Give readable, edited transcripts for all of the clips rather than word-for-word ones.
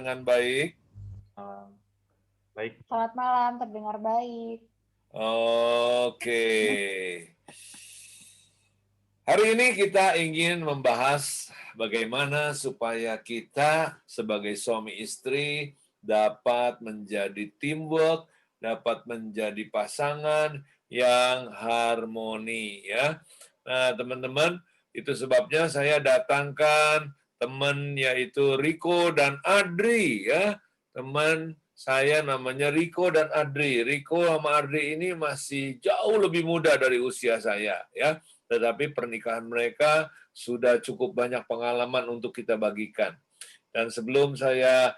dengan baik? Baik. Selamat malam, terdengar baik. Oke. Hari ini kita ingin membahas bagaimana supaya kita sebagai suami istri dapat menjadi teamwork, dapat menjadi pasangan yang harmoni ya. Nah, teman-teman, itu sebabnya saya datangkan teman yaitu Riko dan Adri ya. Teman saya namanya Riko dan Adri. Riko sama Adri ini masih jauh lebih muda dari usia saya ya. Tetapi pernikahan mereka sudah cukup banyak pengalaman untuk kita bagikan. Dan sebelum saya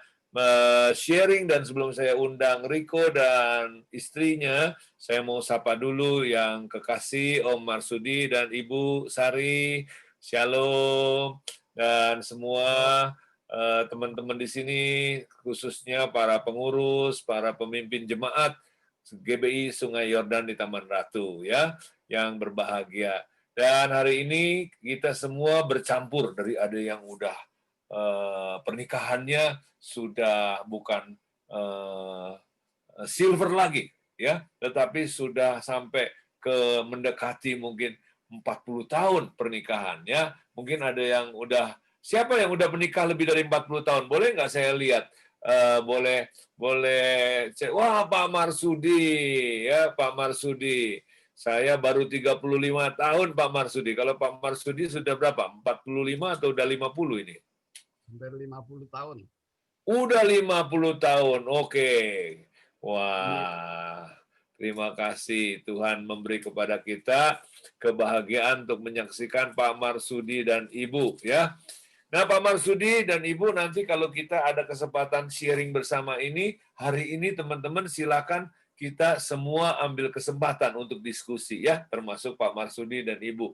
sharing dan sebelum saya undang Riko dan istrinya, saya mau sapa dulu yang kekasih Om Marsudi dan Ibu Sari. Shalom. Dan semua teman-teman di sini, khususnya para pengurus, para pemimpin jemaat GBI Sungai Yordan di Taman Ratu ya, yang berbahagia. Dan hari ini kita semua bercampur, dari ada yang udah pernikahannya sudah bukan silver lagi ya, tetapi sudah sampai ke mendekati mungkin 40 tahun pernikahan ya. Mungkin ada yang udah, siapa yang udah menikah lebih dari 40 tahun? Boleh nggak saya lihat? Boleh wah Pak Marsudi ya, Pak Marsudi. Saya baru 35 tahun Pak Marsudi. Kalau Pak Marsudi sudah berapa? 45 atau udah 50 ini? Hampir 50 tahun. Udah 50 tahun. Oke. Wah. Terima kasih Tuhan memberi kepada kita kebahagiaan untuk menyaksikan Pak Marsudi dan Ibu ya. Nah, Pak Marsudi dan Ibu, nanti kalau kita ada kesempatan sharing bersama ini, hari ini teman-teman silakan kita semua ambil kesempatan untuk diskusi ya, termasuk Pak Marsudi dan Ibu.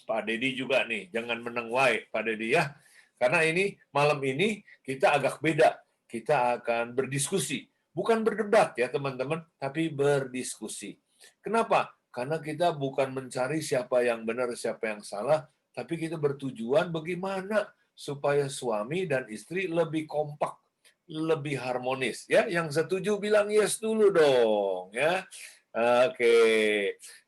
Pak Dedi juga nih, jangan meneng wae Pak Dedi ya. Karena ini malam ini kita agak beda. Kita akan berdiskusi, bukan berdebat ya teman-teman, tapi berdiskusi. Kenapa? Karena kita bukan mencari siapa yang benar, siapa yang salah, tapi kita bertujuan bagaimana supaya suami dan istri lebih kompak, lebih harmonis ya. Yang setuju bilang yes dulu dong ya. Oke.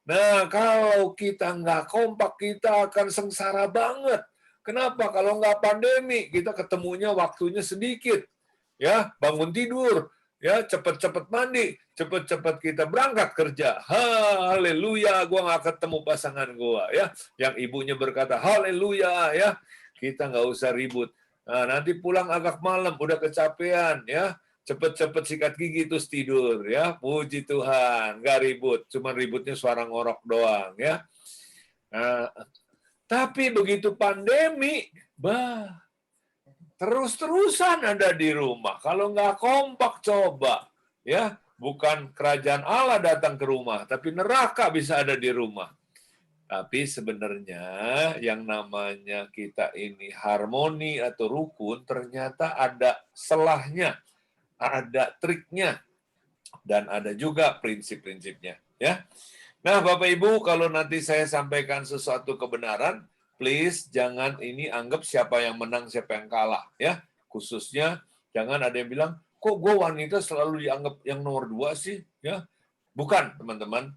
Nah, kalau kita nggak kompak, kita akan sengsara banget. Kenapa? Kalau nggak pandemi, kita ketemunya waktunya sedikit. Ya, bangun tidur, ya, cepet-cepet mandi, cepet-cepet kita berangkat kerja. Haleluya, gua nggak ketemu pasangan gua, ya. Yang ibunya berkata, haleluya, ya. Kita nggak usah ribut. Nah, nanti pulang agak malam, udah kecapean, ya. Cepet-cepet sikat gigi terus tidur, ya. Puji Tuhan, nggak ribut, cuma ributnya suara ngorok doang, ya. Nah, tapi begitu pandemi, terus-terusan ada di rumah. Kalau nggak kompak coba, ya, bukan kerajaan Allah datang ke rumah, tapi neraka bisa ada di rumah. Tapi sebenarnya yang namanya kita ini harmoni atau rukun ternyata ada selahnya, ada triknya, dan ada juga prinsip-prinsipnya. Ya. Nah, Bapak Ibu, kalau nanti saya sampaikan sesuatu kebenaran, please jangan ini anggap siapa yang menang, siapa yang kalah. Ya, khususnya jangan ada yang bilang, kok gue wanita selalu dianggap yang nomor 2 sih? Ya, bukan teman-teman.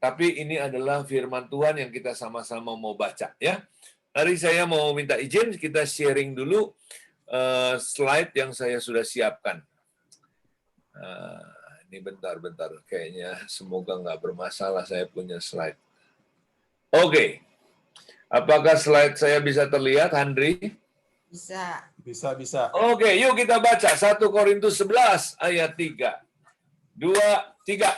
Tapi ini adalah firman Tuhan yang kita sama-sama mau baca. Ya, hari saya mau minta izin kita sharing dulu slide yang saya sudah siapkan. Ini bentar. Kayaknya semoga nggak bermasalah saya punya slide. Oke. Apakah slide saya bisa terlihat, Handri? Bisa. Oke, yuk kita baca 1 Korintus 11 ayat 3. 2, 3.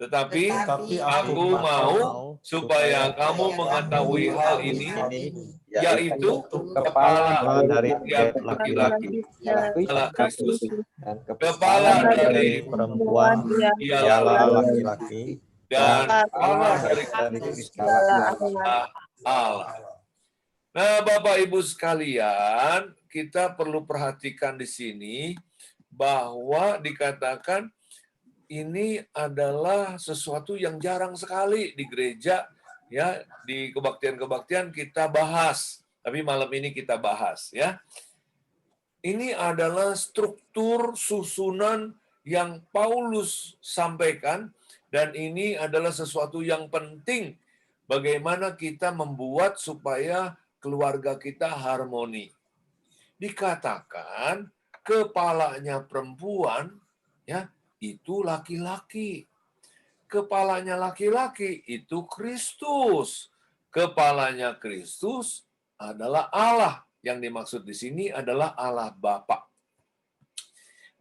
Tetapi aku mau supaya kamu mengetahui hal ini, yaitu kepala dari laki-laki adalah Kristus, kepala dari perempuan ialah laki-laki, dan kepala dari Kristus adalah Allah. Nah, Bapak Ibu sekalian, kita perlu perhatikan di sini bahwa dikatakan ini adalah sesuatu yang jarang sekali di gereja, ya, di kebaktian-kebaktian kita bahas. Tapi malam ini kita bahas, ya. Ini adalah struktur susunan yang Paulus sampaikan, dan ini adalah sesuatu yang penting bagaimana kita membuat supaya keluarga kita harmoni. Dikatakan kepalanya perempuan ya itu laki-laki. Kepalanya laki-laki itu Kristus. Kepalanya Kristus adalah Allah. Yang dimaksud di sini adalah Allah Bapa.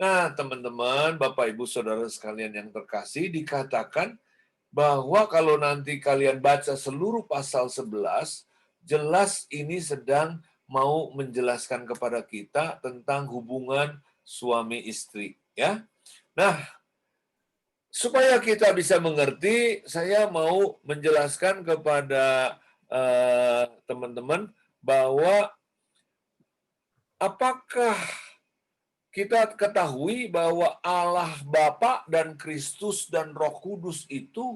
Nah, teman-teman, Bapak, Ibu, Saudara sekalian yang terkasih, dikatakan bahwa kalau nanti kalian baca seluruh pasal 11, jelas ini sedang mau menjelaskan kepada kita tentang hubungan suami istri. Ya. Nah, supaya kita bisa mengerti, saya mau menjelaskan kepada teman-teman bahwa apakah kita ketahui bahwa Allah Bapa dan Kristus dan Roh Kudus itu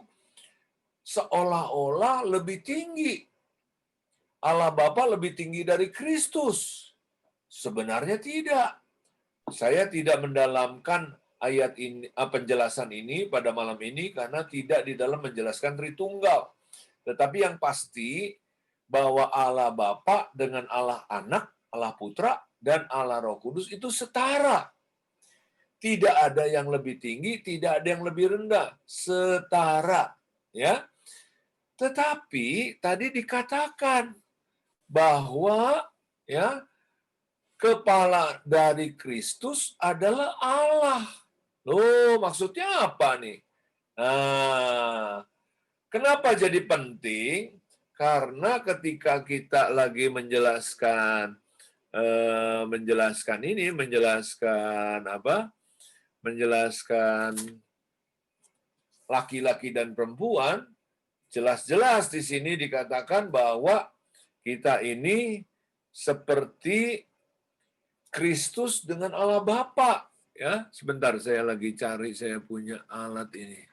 seolah-olah lebih tinggi. Allah Bapa lebih tinggi dari Kristus. Sebenarnya tidak. Saya tidak mendalamkan ayat ini, penjelasan ini pada malam ini karena tidak di dalam menjelaskan Tritunggal. Tetapi yang pasti bahwa Allah Bapa dengan Allah Anak, Allah Putra, dan Allah Roh Kudus itu setara. Tidak ada yang lebih tinggi, tidak ada yang lebih rendah. Setara. Ya. Tetapi tadi dikatakan bahwa ya kepala dari Kristus adalah Allah. Loh, maksudnya apa nih? Nah, kenapa jadi penting? Karena ketika kita lagi menjelaskan menjelaskan laki-laki dan perempuan, jelas-jelas di sini dikatakan bahwa kita ini seperti Kristus dengan Allah Bapa. Ya, sebentar saya lagi cari, saya punya alat ini.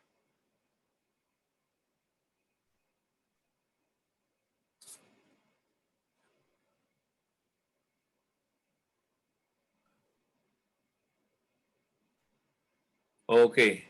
Oke.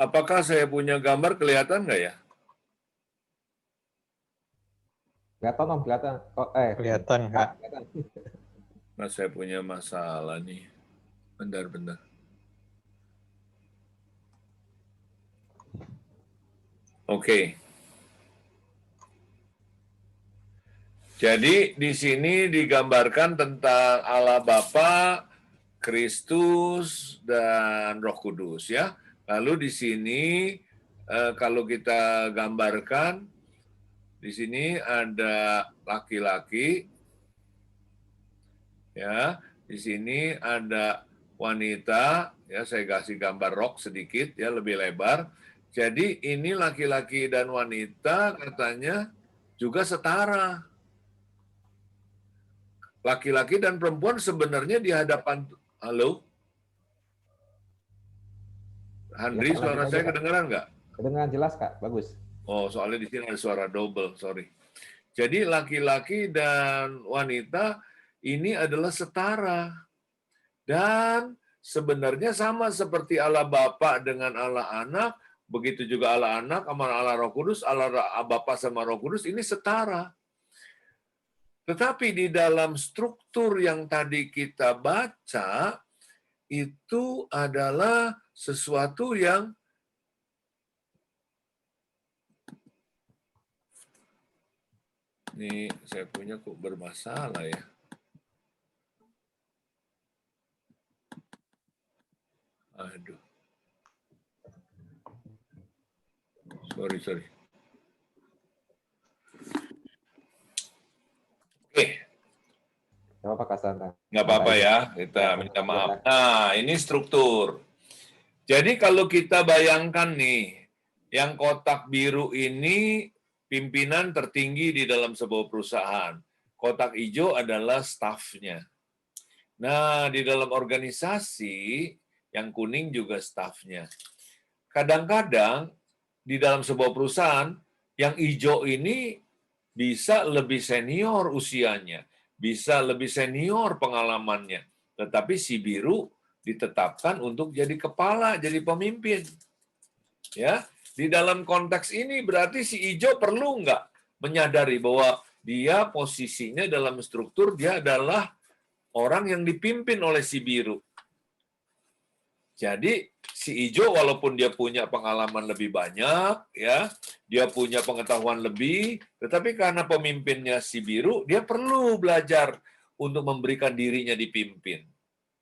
Apakah saya punya gambar, kelihatan nggak ya? Kelihatan Om, kelihatan. Kelihatan, Kak. Kelihatan. Nah, saya punya masalah nih. Bentar. Oke. Jadi di sini digambarkan tentang Allah Bapa, Kristus, dan Roh Kudus ya. Lalu di sini kalau kita gambarkan, di sini ada laki-laki, ya. Di sini ada wanita, ya. Saya kasih gambar rok sedikit, ya, lebih lebar. Jadi ini laki-laki dan wanita katanya juga setara. Laki-laki dan perempuan sebenarnya di hadapan, halo? Handri, Ya, suara saya kedengeran nggak? Kedengeran jelas Kak, bagus. Oh, soalnya di sini ada suara double, sorry. Jadi laki-laki dan wanita ini adalah setara. Dan sebenarnya sama seperti Allah Bapa dengan Allah Anak, begitu juga Allah Anak sama Allah Roh Kudus, Allah Bapa sama Roh Kudus ini setara. Tetapi di dalam struktur yang tadi kita baca, itu adalah sesuatu yang ini saya punya kok bermasalah ya. Aduh. Sorry. Oke. Nggak apa-apa Kak Santa. Nggak apa-apa ya, kita minta maaf. Nah, ini struktur. Jadi kalau kita bayangkan nih, yang kotak biru ini pimpinan tertinggi di dalam sebuah perusahaan. Kotak hijau adalah stafnya. Nah, di dalam organisasi, yang kuning juga stafnya. Kadang-kadang di dalam sebuah perusahaan, yang hijau ini bisa lebih senior usianya, bisa lebih senior pengalamannya. Tetapi si biru ditetapkan untuk jadi kepala, jadi pemimpin. Ya, di dalam konteks ini berarti si hijau perlu nggak menyadari bahwa dia posisinya dalam struktur, dia adalah orang yang dipimpin oleh si biru. Jadi si hijau walaupun dia punya pengalaman lebih banyak, ya, dia punya pengetahuan lebih, tetapi karena pemimpinnya si biru, dia perlu belajar untuk memberikan dirinya dipimpin.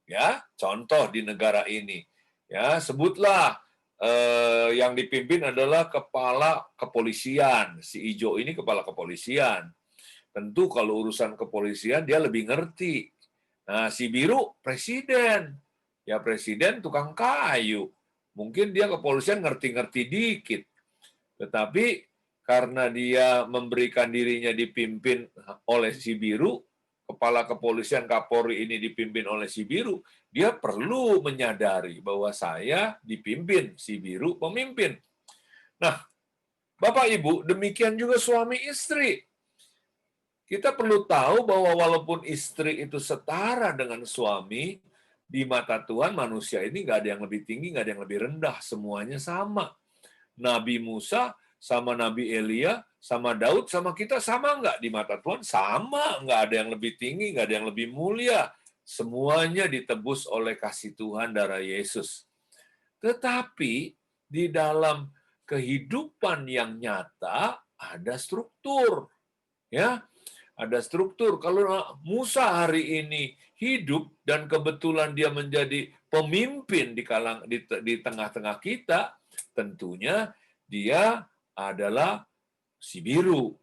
Ya, contoh di negara ini, ya, sebutlah yang dipimpin adalah kepala kepolisian. Si hijau ini kepala kepolisian. Tentu kalau urusan kepolisian dia lebih ngerti. Nah, si biru presiden. Ya presiden tukang kayu. Mungkin dia kepolisian ngerti-ngerti dikit. Tetapi karena dia memberikan dirinya dipimpin oleh si biru, kepala kepolisian Kapolri ini dipimpin oleh si biru, dia perlu menyadari bahwa saya dipimpin, si biru pemimpin. Nah, Bapak Ibu, demikian juga suami istri. Kita perlu tahu bahwa walaupun istri itu setara dengan suami, di mata Tuhan manusia ini nggak ada yang lebih tinggi, nggak ada yang lebih rendah, semuanya sama. Nabi Musa sama Nabi Elia, sama Daud, sama kita sama nggak di mata Tuhan? Sama, nggak ada yang lebih tinggi, nggak ada yang lebih mulia. Semuanya ditebus oleh kasih Tuhan darah Yesus. Tetapi di dalam kehidupan yang nyata ada struktur, ya. Ada struktur. Kalau Musa hari ini hidup dan kebetulan dia menjadi pemimpin di tengah-tengah kita, tentunya dia adalah si biru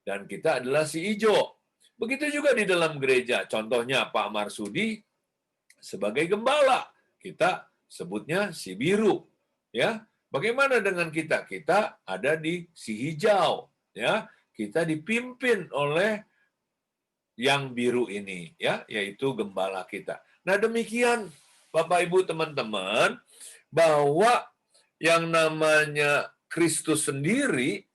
dan kita adalah si hijau. Begitu juga di dalam gereja. Contohnya Pak Marsudi sebagai gembala, kita sebutnya si biru, ya. Bagaimana dengan kita? Kita ada di si hijau, ya. Kita dipimpin oleh yang biru ini, ya, yaitu gembala kita. Nah, demikian Bapak Ibu teman-teman, bahwa yang namanya Kristus sendiri,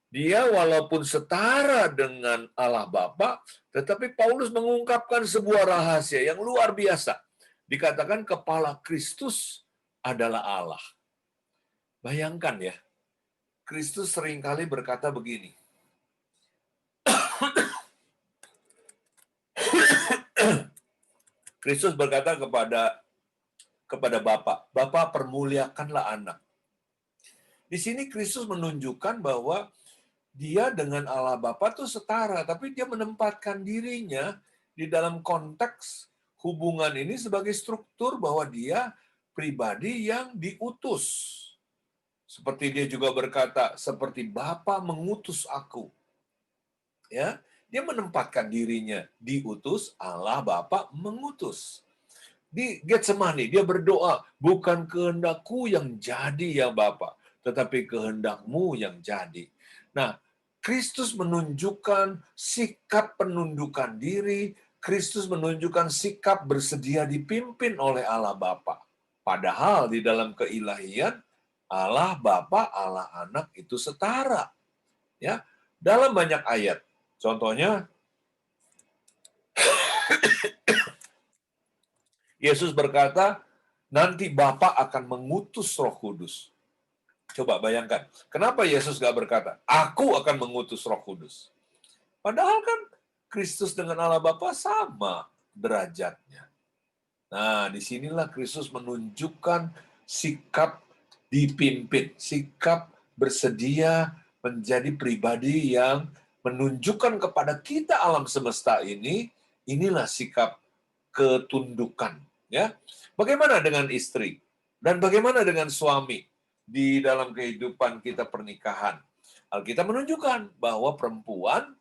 dia walaupun setara dengan Allah Bapa, tetapi Paulus mengungkapkan sebuah rahasia yang luar biasa. Dikatakan kepala Kristus adalah Allah. Bayangkan ya, Kristus seringkali berkata begini, Kristus berkata kepada Bapa, Bapa permuliakanlah anak. Di sini Kristus menunjukkan bahwa dia dengan Allah Bapa itu setara, tapi dia menempatkan dirinya di dalam konteks hubungan ini sebagai struktur bahwa dia pribadi yang diutus. Seperti dia juga berkata, seperti Bapa mengutus aku. Ya, dia menempatkan dirinya diutus, Allah Bapa mengutus. Di Getsemani dia berdoa, bukan kehendakku yang jadi ya Bapa, tetapi kehendakmu yang jadi. Nah, Kristus menunjukkan sikap penundukan diri, Kristus menunjukkan sikap bersedia dipimpin oleh Allah Bapa. Padahal di dalam keilahian, Allah Bapa, Allah Anak itu setara. Ya, dalam banyak ayat. Contohnya, Yesus berkata, nanti Bapa akan mengutus Roh Kudus. Coba bayangkan, kenapa Yesus gak berkata, aku akan mengutus Roh Kudus? Padahal kan Kristus dengan Allah Bapa sama derajatnya. Nah, disinilah Kristus menunjukkan sikap dipimpin, sikap bersedia menjadi pribadi yang menunjukkan kepada kita alam semesta ini, inilah sikap ketundukan. Ya, bagaimana dengan istri dan bagaimana dengan suami di dalam kehidupan kita pernikahan? Alkitab menunjukkan bahwa perempuan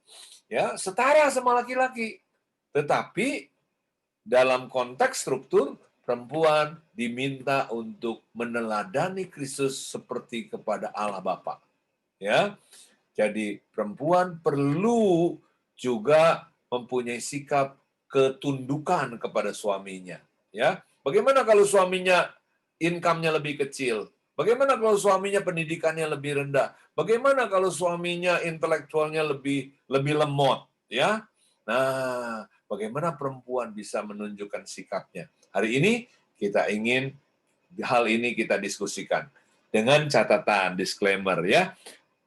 ya setara sama laki-laki, tetapi dalam konteks struktur perempuan diminta untuk meneladani Kristus seperti kepada Allah Bapa. Ya. Jadi perempuan perlu juga mempunyai sikap ketundukan kepada suaminya. Ya. Bagaimana kalau suaminya income-nya lebih kecil? Bagaimana kalau suaminya pendidikannya lebih rendah? Bagaimana kalau suaminya intelektualnya lebih lemot? Ya. Nah, bagaimana perempuan bisa menunjukkan sikapnya? Hari ini kita ingin hal ini kita diskusikan dengan catatan disclaimer ya.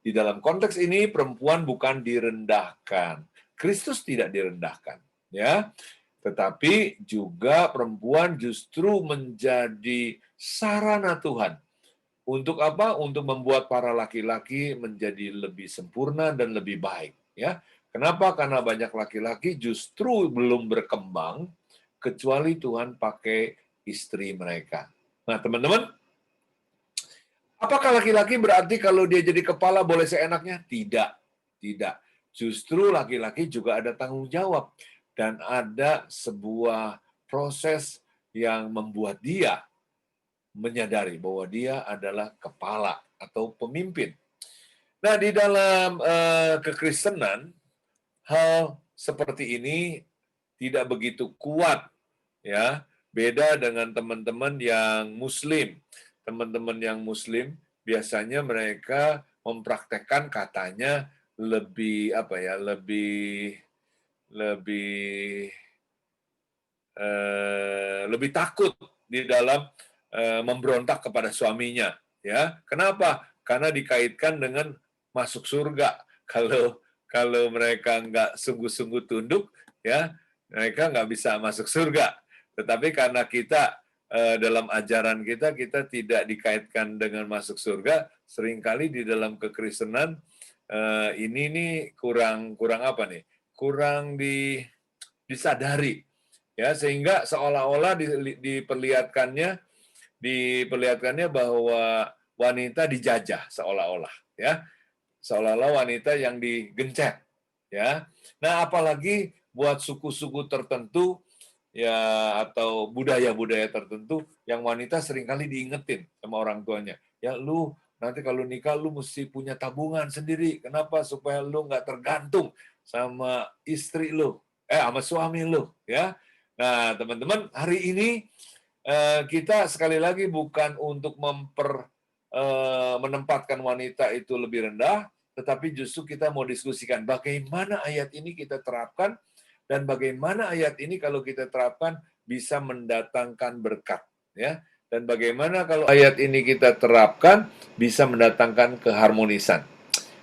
Di dalam konteks ini perempuan bukan direndahkan. Kristus tidak direndahkan, ya. Tetapi juga perempuan justru menjadi sarana Tuhan. Untuk apa? Untuk membuat para laki-laki menjadi lebih sempurna dan lebih baik, ya. Kenapa? Karena banyak laki-laki justru belum berkembang kecuali Tuhan pakai istri mereka. Nah, teman-teman, apakah laki-laki berarti kalau dia jadi kepala boleh seenaknya? Tidak. Tidak. Justru laki-laki juga ada tanggung jawab. Dan ada sebuah proses yang membuat dia menyadari bahwa dia adalah kepala atau pemimpin. Nah, di dalam kekristenan, hal seperti ini tidak begitu kuat. Ya, beda dengan teman-teman yang Muslim. Teman-teman yang Muslim biasanya mereka mempraktekkan katanya lebih lebih takut di dalam memberontak kepada suaminya. Ya, kenapa? Karena dikaitkan dengan masuk surga. Kalau mereka nggak sungguh-sungguh tunduk, ya mereka nggak bisa masuk surga. Tetapi karena kita dalam ajaran kita tidak dikaitkan dengan masuk surga, seringkali di dalam kekristenan ini nih kurang apa nih? Kurang disadari, ya, sehingga seolah-olah diperlihatkannya bahwa wanita dijajah seolah-olah, ya, seolah-olah wanita yang digencet, ya. Nah, apalagi buat suku-suku tertentu, ya, atau budaya-budaya tertentu yang wanita seringkali diingetin sama orang tuanya, ya, lu nanti kalau nikah lu mesti punya tabungan sendiri. Kenapa? Supaya lu nggak tergantung sama istri lu, sama suami lu, ya. Nah, teman-teman, hari ini kita sekali lagi bukan untuk menempatkan wanita itu lebih rendah, tetapi justru kita mau diskusikan bagaimana ayat ini kita terapkan dan bagaimana ayat ini kalau kita terapkan bisa mendatangkan berkat, ya. Dan bagaimana kalau ayat ini kita terapkan bisa mendatangkan keharmonisan.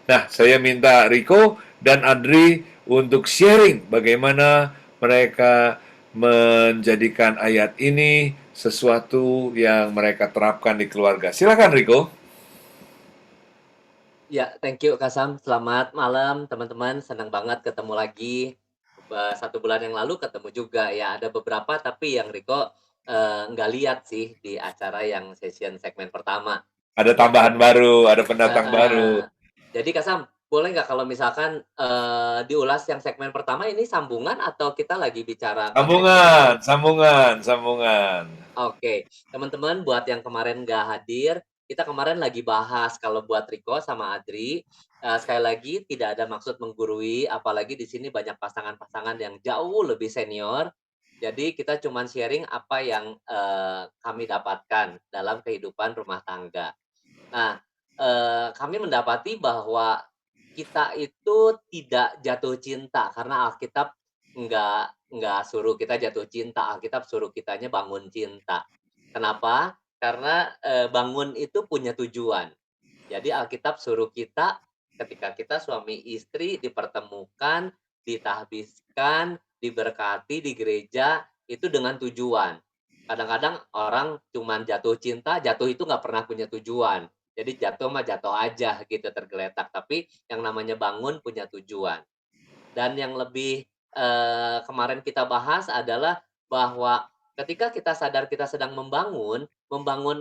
Nah, saya minta Riko dan Adri untuk sharing bagaimana mereka menjadikan ayat ini sesuatu yang mereka terapkan di keluarga. Silakan Riko. Ya, thank you Kak Sam. Selamat malam teman-teman. Senang banget ketemu lagi. 1 bulan yang lalu ketemu juga ya. Ada beberapa tapi yang Riko nggak lihat sih di acara yang session segmen pertama. Ada tambahan baru, ada pendatang baru. Jadi Kak Sam, boleh nggak kalau misalkan diulas yang segmen pertama ini sambungan atau kita lagi bicara Sambungan. Oke, teman-teman buat yang kemarin nggak hadir, kita kemarin lagi bahas kalau buat Riko sama Adri, sekali lagi tidak ada maksud menggurui, apalagi di sini banyak pasangan-pasangan yang jauh lebih senior. Jadi kita cuma sharing apa yang kami dapatkan dalam kehidupan rumah tangga. Nah, kami mendapati bahwa kita itu tidak jatuh cinta karena Alkitab nggak suruh kita jatuh cinta, Alkitab suruh kitanya bangun cinta. Kenapa? Karena bangun itu punya tujuan. Jadi Alkitab suruh kita ketika kita suami istri dipertemukan, ditahbiskan, diberkati di gereja itu dengan tujuan. Kadang-kadang orang cuman jatuh cinta, jatuh itu nggak pernah punya tujuan. Jadi jatuh mah jatuh aja gitu tergeletak. Tapi yang namanya bangun punya tujuan. Dan yang lebih kemarin kita bahas adalah bahwa ketika kita sadar kita sedang membangun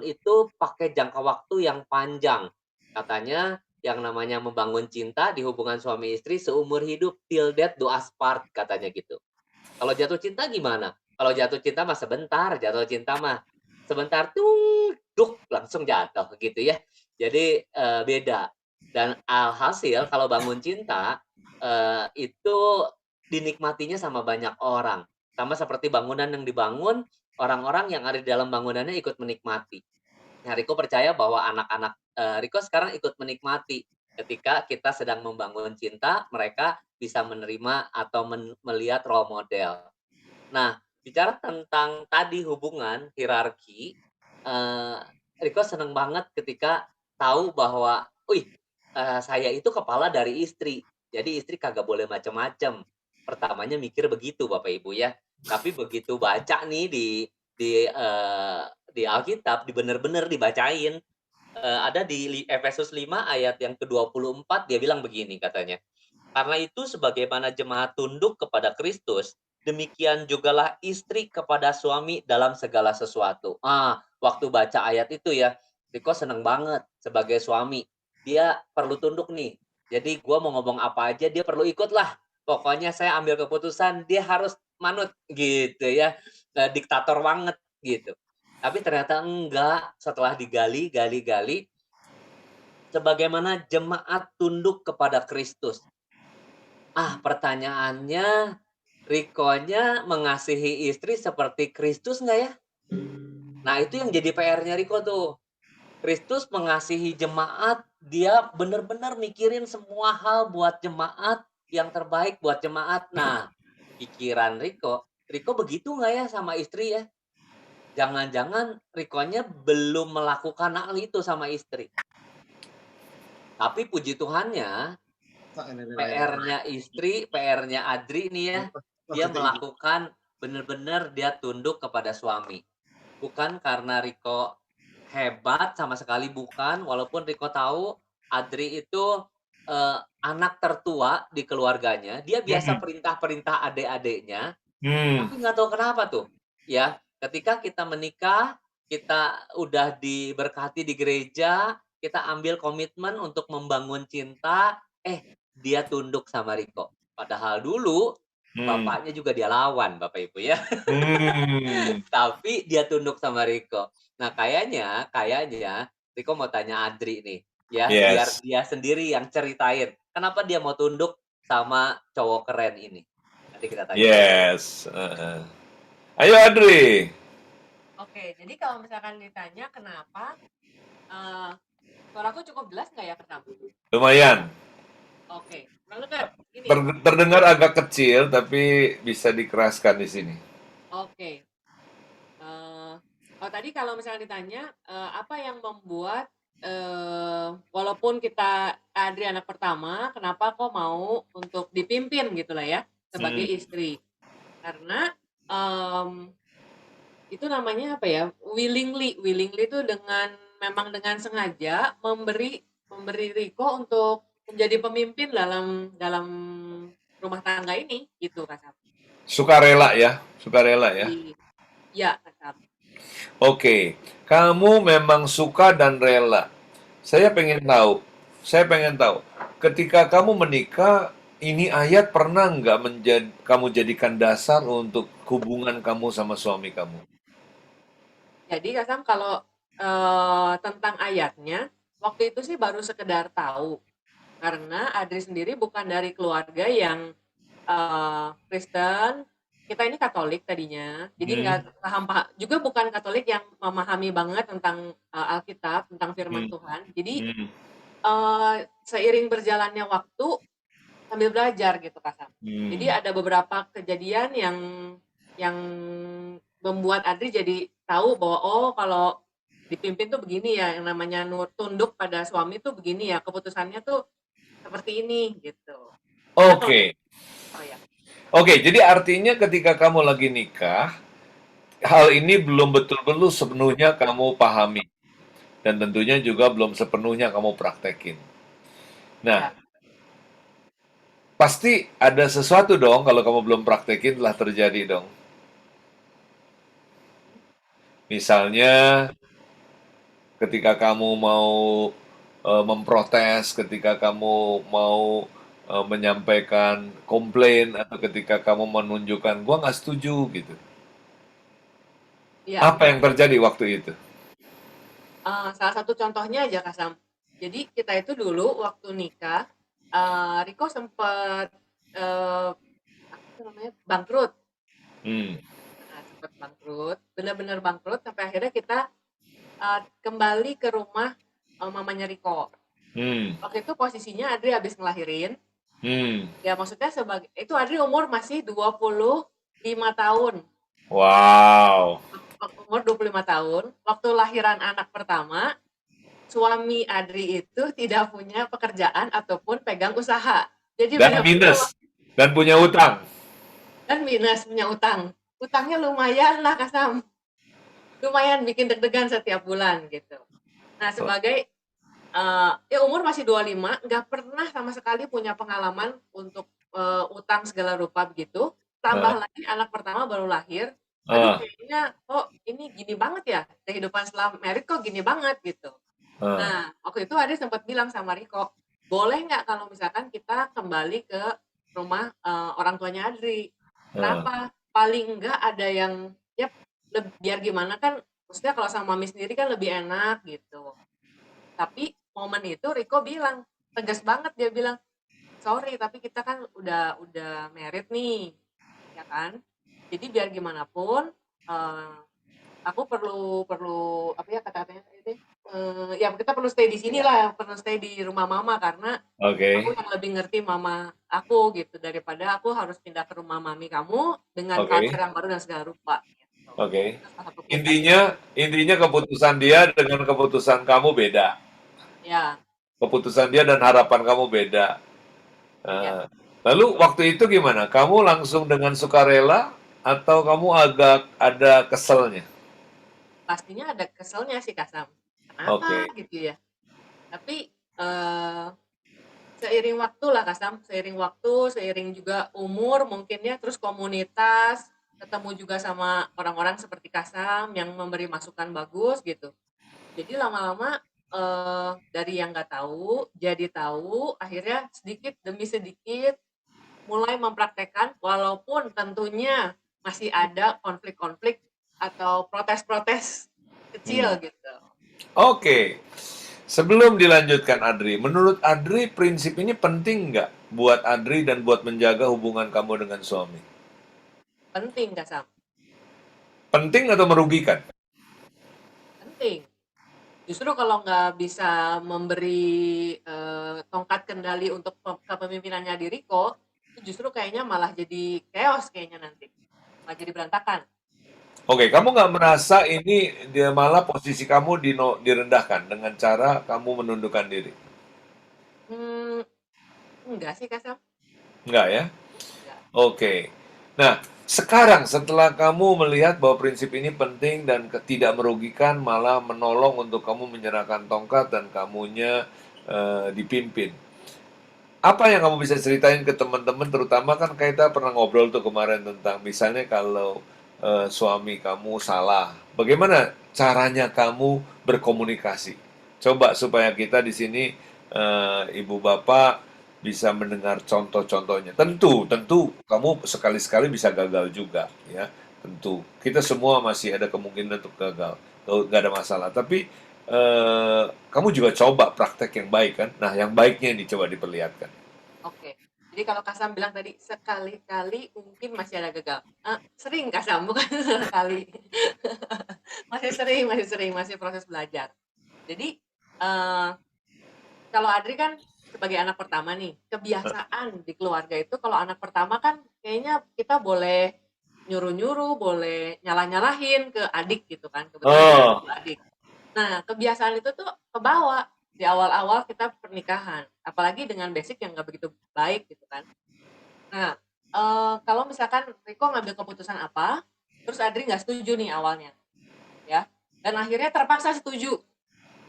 itu pakai jangka waktu yang panjang. Katanya yang namanya membangun cinta di hubungan suami istri seumur hidup till death do us part katanya gitu. Kalau jatuh cinta gimana? Kalau jatuh cinta mah sebentar, jatuh cinta mah sebentar tuh, duk langsung jatuh gitu ya. Jadi beda. Dan alhasil kalau bangun cinta itu dinikmatinya sama banyak orang. Sama seperti bangunan yang dibangun, orang-orang yang ada di dalam bangunannya ikut menikmati. Nah, Riko percaya bahwa anak-anak Riko sekarang ikut menikmati ketika kita sedang membangun cinta, mereka bisa menerima atau melihat role model. Nah, bicara tentang tadi hubungan hierarki, Riko seneng banget ketika tahu bahwa, wih, saya itu kepala dari istri, jadi istri kagak boleh macem-macem. Pertamanya mikir begitu Bapak Ibu ya, tapi begitu baca nih di Alkitab, bener-bener dibacain, ada di Efesus 5 ayat yang ke-24 dia bilang begini katanya, "Karena itu sebagaimana jemaat tunduk kepada Kristus, demikian jugalah istri kepada suami dalam segala sesuatu." Waktu baca ayat itu ya, Riko seneng banget sebagai suami. Dia perlu tunduk nih. Jadi gua mau ngomong apa aja dia perlu ikut lah. Pokoknya saya ambil keputusan, dia harus manut gitu ya. Diktator banget gitu. Tapi ternyata enggak, setelah digali, sebagaimana jemaat tunduk kepada Kristus. Pertanyaannya, Rikonya mengasihi istri seperti Kristus nggak ya? Nah, itu yang jadi PR-nya Riko tuh. Kristus mengasihi jemaat, dia benar-benar mikirin semua hal buat jemaat, yang terbaik buat jemaat. Nah, pikiran Riko begitu nggak ya sama istri ya? Jangan-jangan Rikonya belum melakukan hal itu sama istri. Tapi puji Tuhannya, PR-nya istri, PR-nya Adri nih ya, dia melakukan benar-benar dia tunduk kepada suami. Bukan karena Riko hebat, sama sekali bukan, walaupun Riko tahu Adri itu anak tertua di keluarganya, dia biasa perintah-perintah adik-adiknya, tapi nggak tahu kenapa tuh, ya, ketika kita menikah, kita udah diberkati di gereja, kita ambil komitmen untuk membangun cinta, dia tunduk sama Riko. Padahal dulu bapaknya juga dia lawan, Bapak Ibu ya. Tapi dia tunduk sama Riko. Nah, kayaknya Riko mau tanya Adri nih, ya, biar dia sendiri yang ceritain kenapa dia mau tunduk sama cowok keren ini. Nanti kita tanya. Yes. Ayo Adri. Oke, jadi kalau misalkan ditanya kenapa, suaraku cukup jelas nggak ya ke kamu? Lumayan. Oke, lalu kan ini. Terdengar agak kecil, tapi bisa dikeraskan di sini. Oke. Tadi kalau misalnya ditanya, apa yang membuat, walaupun kita Adri anak pertama, kenapa kok mau untuk dipimpin gitu lah ya, sebagai istri? Karena, itu namanya apa ya, willingly itu memang dengan sengaja memberi Riko untuk menjadi pemimpin dalam rumah tangga ini, gitu Kak Sam. Sukarela ya. Iya, Kak Sam. Oke, kamu memang suka dan rela. Saya pengen tahu, ketika kamu menikah, ini ayat pernah nggak kamu jadikan dasar untuk hubungan kamu sama suami kamu? Jadi Kak Sam, kalau tentang ayatnya, waktu itu sih baru sekedar tahu. Karena Adri sendiri bukan dari keluarga yang Kristen, kita ini Katolik tadinya, jadi nggak paham, juga bukan Katolik yang memahami banget tentang Alkitab, tentang firman Tuhan. Jadi seiring berjalannya waktu, sambil belajar gitu Kak Sam. Jadi ada beberapa kejadian yang membuat Adri jadi tahu bahwa kalau dipimpin tuh begini ya, yang namanya tunduk pada suami tuh begini ya, keputusannya tuh seperti ini gitu. Oke. Ya. Oke, jadi artinya ketika kamu lagi nikah, hal ini belum betul-betul sepenuhnya kamu pahami. Dan tentunya juga belum sepenuhnya kamu praktekin. Nah, pasti ada sesuatu dong kalau kamu belum praktekin telah terjadi dong. Misalnya, ketika kamu mau memprotes, ketika kamu mau menyampaikan komplain, atau ketika kamu menunjukkan, gua nggak setuju gitu. Iya. Apa yang terjadi waktu itu? Salah satu contohnya aja Kak Sam. Jadi kita itu dulu waktu nikah, Riko sempat apa namanya bangkrut. Nah, sempat bangkrut, benar-benar bangkrut sampai akhirnya kita kembali ke rumah mamanya Riko. Waktu itu posisinya Adri habis ngelahirin. Ya maksudnya sebagai itu Adri umur masih 25 tahun. Wow. Umur 25 tahun, waktu lahiran anak pertama, suami Adri itu tidak punya pekerjaan ataupun pegang usaha. Jadi Dan minus. Dan punya utang. Dan minus, punya utang. Utangnya lumayan lah Kak Sam. Lumayan bikin deg-degan setiap bulan gitu. Nah sebagai umur masih 25, nggak pernah sama sekali punya pengalaman untuk utang segala rupa begitu. Tambah lagi anak pertama baru lahir. Aduh kayaknya ini gini banget ya, kehidupan setelah married kok gini banget gitu. Nah waktu itu Adri sempat bilang sama Riko, boleh nggak kalau misalkan kita kembali ke rumah orang tuanya Adri. Kenapa? Paling nggak ada yang ya biar gimana kan, maksudnya kalau sama mami sendiri kan lebih enak gitu. Tapi momen itu Riko bilang, tegas banget dia bilang, sorry tapi kita kan udah married nih, ya kan? Jadi biar gimana pun, aku perlu apa ya kata-katanya ini, ya kita perlu stay di sini lah, perlu stay di rumah mama karena aku yang lebih ngerti mama aku gitu daripada aku harus pindah ke rumah mami kamu dengan culture yang baru dan segala rupa. Gitu. Intinya keputusan dia dengan keputusan kamu beda. Ya. Keputusan dia dan harapan kamu beda. Ya. Lalu waktu itu gimana? Kamu langsung dengan sukarela atau kamu agak ada keselnya? Pastinya ada keselnya sih Kak Sam. Kenapa gitu ya? Tapi seiring waktu lah Kak Sam, seiring waktu, seiring juga umur mungkin ya, terus komunitas, ketemu juga sama orang-orang seperti Kak Sam yang memberi masukan bagus gitu. Jadi lama-lama dari yang nggak tahu, jadi tahu, akhirnya sedikit demi sedikit mulai mempraktekkan, walaupun tentunya masih ada konflik-konflik atau protes-protes kecil gitu. Sebelum dilanjutkan Adri, menurut Adri prinsip ini penting nggak buat Adri dan buat menjaga hubungan kamu dengan suami? Penting Kak Sam. Penting atau merugikan? Penting. Justru kalau nggak bisa memberi tongkat kendali untuk kepemimpinannya di Riko, itu justru kayaknya malah jadi chaos kayaknya nanti. Malah jadi berantakan. Kamu nggak merasa ini dia malah posisi kamu direndahkan dengan cara kamu menundukkan diri? Enggak sih Kak Sam. Enggak ya? Enggak. Nah, sekarang setelah kamu melihat bahwa prinsip ini penting dan tidak merugikan, malah menolong untuk kamu menyerahkan tongkat dan kamunya dipimpin. Apa yang kamu bisa ceritain ke teman-teman, terutama kan kita pernah ngobrol tuh kemarin tentang misalnya kalau suami kamu salah, bagaimana caranya kamu berkomunikasi? Coba supaya kita di sini ibu bapak bisa mendengar contoh-contohnya. Tentu kamu sekali-sekali bisa gagal juga, ya. Tentu kita semua masih ada kemungkinan untuk gagal, nggak ada masalah. Tapi kamu juga coba praktek yang baik kan? Nah, yang baiknya ini coba diperlihatkan. Jadi kalau Kak Sam bilang tadi sekali-kali mungkin masih ada gagal. Sering Kak Sam, bukan sekali. masih proses belajar. Jadi kalau Adri kan sebagai anak pertama nih, kebiasaan di keluarga itu kalau anak pertama kan kayaknya kita boleh nyuruh-nyuruh, boleh nyalah-nyalahin ke adik gitu kan, kebetulan adik. Nah, kebiasaan itu tuh kebawa di awal-awal kita pernikahan, apalagi dengan basic yang nggak begitu baik gitu kan. Nah, kalau misalkan Riko ngambil keputusan apa, terus Adri nggak setuju nih awalnya, ya, dan akhirnya terpaksa setuju.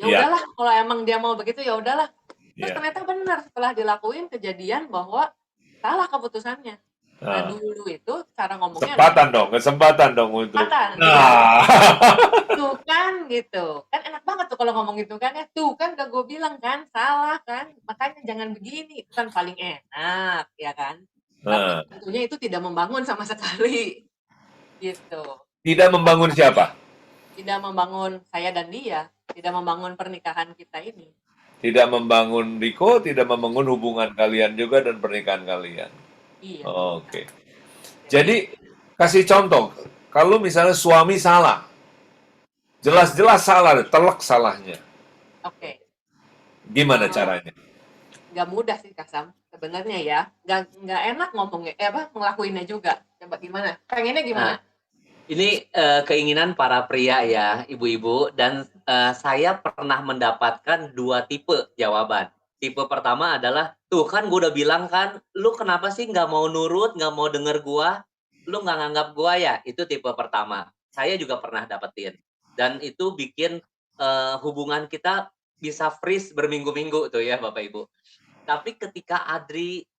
Ya udahlah, kalau emang dia mau begitu ya udahlah. Terus ternyata benar setelah dilakuin kejadian bahwa salah keputusannya. Nah dulu itu cara ngomongnya kesempatan dong untuk tuh kan gitu kan, enak banget tuh kalau ngomong gitu kan ya, tuh kan gak gue bilang kan salah kan, makanya jangan begini, itu kan paling enak ya kan. Tapi tentunya itu tidak membangun sama sekali gitu. Tidak membangun siapa? Tidak membangun saya dan dia, tidak membangun pernikahan kita ini. Tidak membangun Riko, tidak membangun hubungan kalian juga dan pernikahan kalian. Iya. Oke. Jadi kasih contoh, kalau misalnya suami salah, jelas-jelas salah, telak salahnya. Oke. Gimana caranya? Nggak mudah sih Kak Sam, sebenarnya ya. Nggak enak ngomongnya, ngelakuinnya juga. Coba gimana? Pengennya gimana? Ini keinginan para pria ya, ibu-ibu, dan saya pernah mendapatkan 2 tipe jawaban. Tipe pertama adalah, tuh kan gue udah bilang kan, lu kenapa sih nggak mau nurut, nggak mau denger gua, lu nggak nganggap gua ya? Itu tipe pertama. Saya juga pernah dapetin. Dan itu bikin hubungan kita bisa freeze berminggu-minggu tuh ya Bapak Ibu. Tapi ketika Adri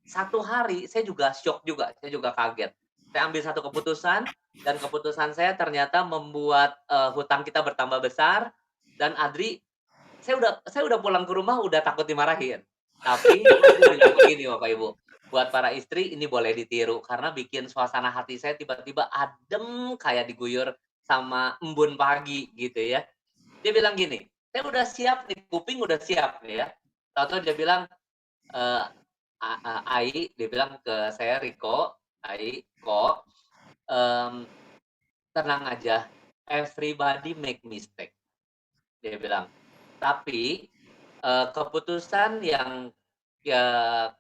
satu hari, saya juga shock juga, saya juga kaget. Saya ambil satu keputusan, dan keputusan saya ternyata membuat hutang kita bertambah besar, dan Adri, saya udah pulang ke rumah udah takut dimarahin. Tapi Adri bilang begini Bapak Ibu, buat para istri ini boleh ditiru karena bikin suasana hati saya tiba-tiba adem kayak diguyur sama embun pagi gitu ya. Dia bilang gini, saya udah siap nih, kuping udah siap nih ya. Tahu-tahu dia bilang, Ai, dia bilang ke saya, Riko, Ai, kok tenang aja, everybody make mistake. Dia bilang, tapi keputusan yang ya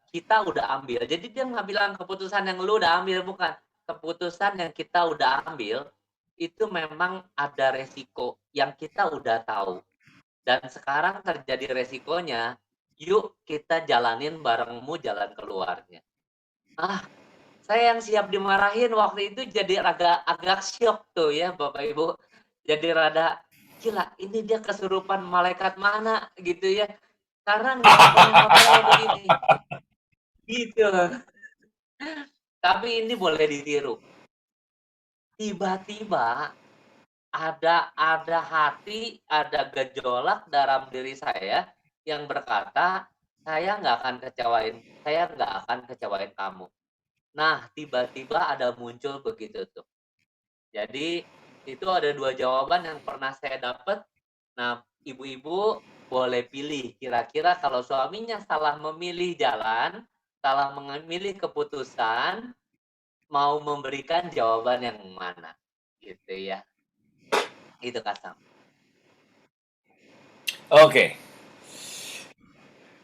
kita udah ambil. Jadi dia nggak bilang keputusan yang lu udah ambil, bukan. Keputusan yang kita udah ambil itu memang ada resiko yang kita udah tahu. Dan sekarang terjadi resikonya, yuk kita jalanin barengmu jalan keluarnya. Saya yang siap dimarahin waktu itu jadi agak syok tuh ya Bapak Ibu. Jadi rada, gila ini dia kesurupan malaikat mana gitu ya. Karena nggak pernah ngomong begini. Gitu. Tapi ini boleh ditiru. Tiba-tiba ada hati, ada gejolak dalam diri saya yang berkata, saya nggak akan kecewain kamu. Nah, tiba-tiba ada muncul begitu tuh. Jadi, itu ada 2 jawaban yang pernah saya dapat. Nah, ibu-ibu boleh pilih. Kira-kira kalau suaminya salah memilih jalan, salah memilih keputusan, mau memberikan jawaban yang mana? Gitu ya. Itu Kak Sam. Oke.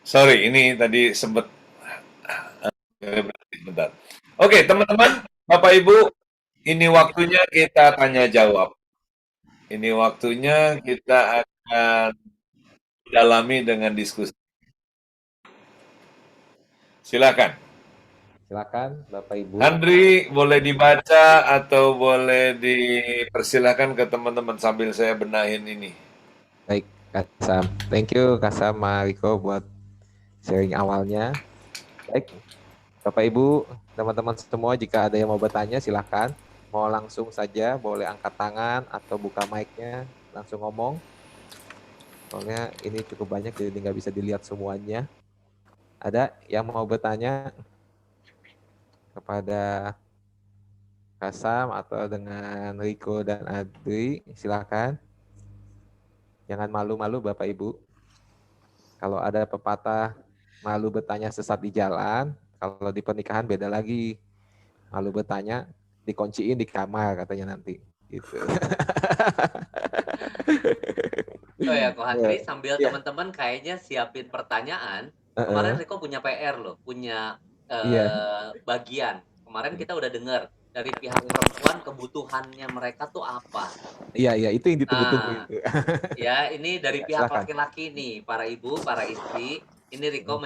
Sorry, ini tadi sempat bentar. Oke, teman-teman, Bapak Ibu, ini waktunya kita tanya jawab. Ini waktunya kita akan dalami dengan diskusi. Silakan. Silakan Bapak Ibu. Andri, boleh dibaca atau boleh dipersilakan ke teman-teman sambil saya benahin ini. Baik, Kak Sam. Thank you Kak Sam, Riko buat sharing awalnya. Baik, Bapak Ibu, teman-teman semua, jika ada yang mau bertanya silahkan. Mau langsung saja, boleh angkat tangan atau buka mic-nya, langsung ngomong. Soalnya ini cukup banyak, jadi nggak bisa dilihat semuanya. Ada yang mau bertanya kepada Kak Sam atau dengan Riko dan Adri, silahkan. Jangan malu-malu Bapak Ibu. Kalau ada pepatah, malu bertanya sesat di jalan, kalau di pernikahan beda lagi. Malu bertanya, dikunciin di kamar katanya nanti. Gitu. Oh ya, Ko Andri, sambil teman-teman kayaknya siapin pertanyaan. Kemarin Riko punya PR loh, punya bagian. Kemarin kita udah dengar dari pihak perempuan kebutuhannya mereka tuh apa. Iya, itu yang ditunggu-tunggu itu. Ya, ini dari Ya, pihak silakan. laki-laki nih, para ibu, para istri. Ini Riko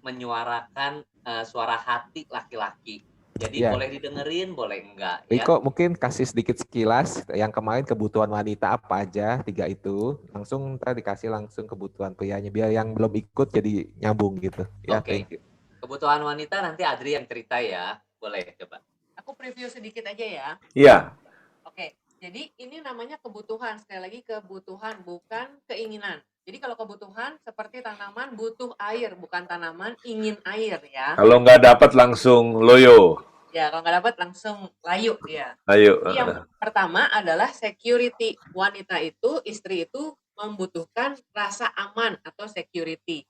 menyuarakan suara hati laki-laki. Jadi Iya. boleh didengerin, boleh enggak. Riko mungkin kasih sedikit sekilas yang kemarin kebutuhan wanita apa aja, 3 itu. Langsung ntar dikasih langsung kebutuhan prianya, biar yang belum ikut jadi nyambung gitu. Ya, Oke. thank you. Kebutuhan wanita nanti Adri yang cerita ya. Boleh, coba. Aku preview sedikit aja ya. Iya. Oke, jadi ini namanya kebutuhan. Sekali lagi kebutuhan, bukan keinginan. Jadi kalau kebutuhan seperti tanaman butuh air, bukan tanaman ingin air ya. Kalau nggak dapat langsung loyo. Ya, kalau nggak dapat langsung layu dia. Ayo. Jadi yang pertama adalah security. Wanita itu, istri itu membutuhkan rasa aman atau security.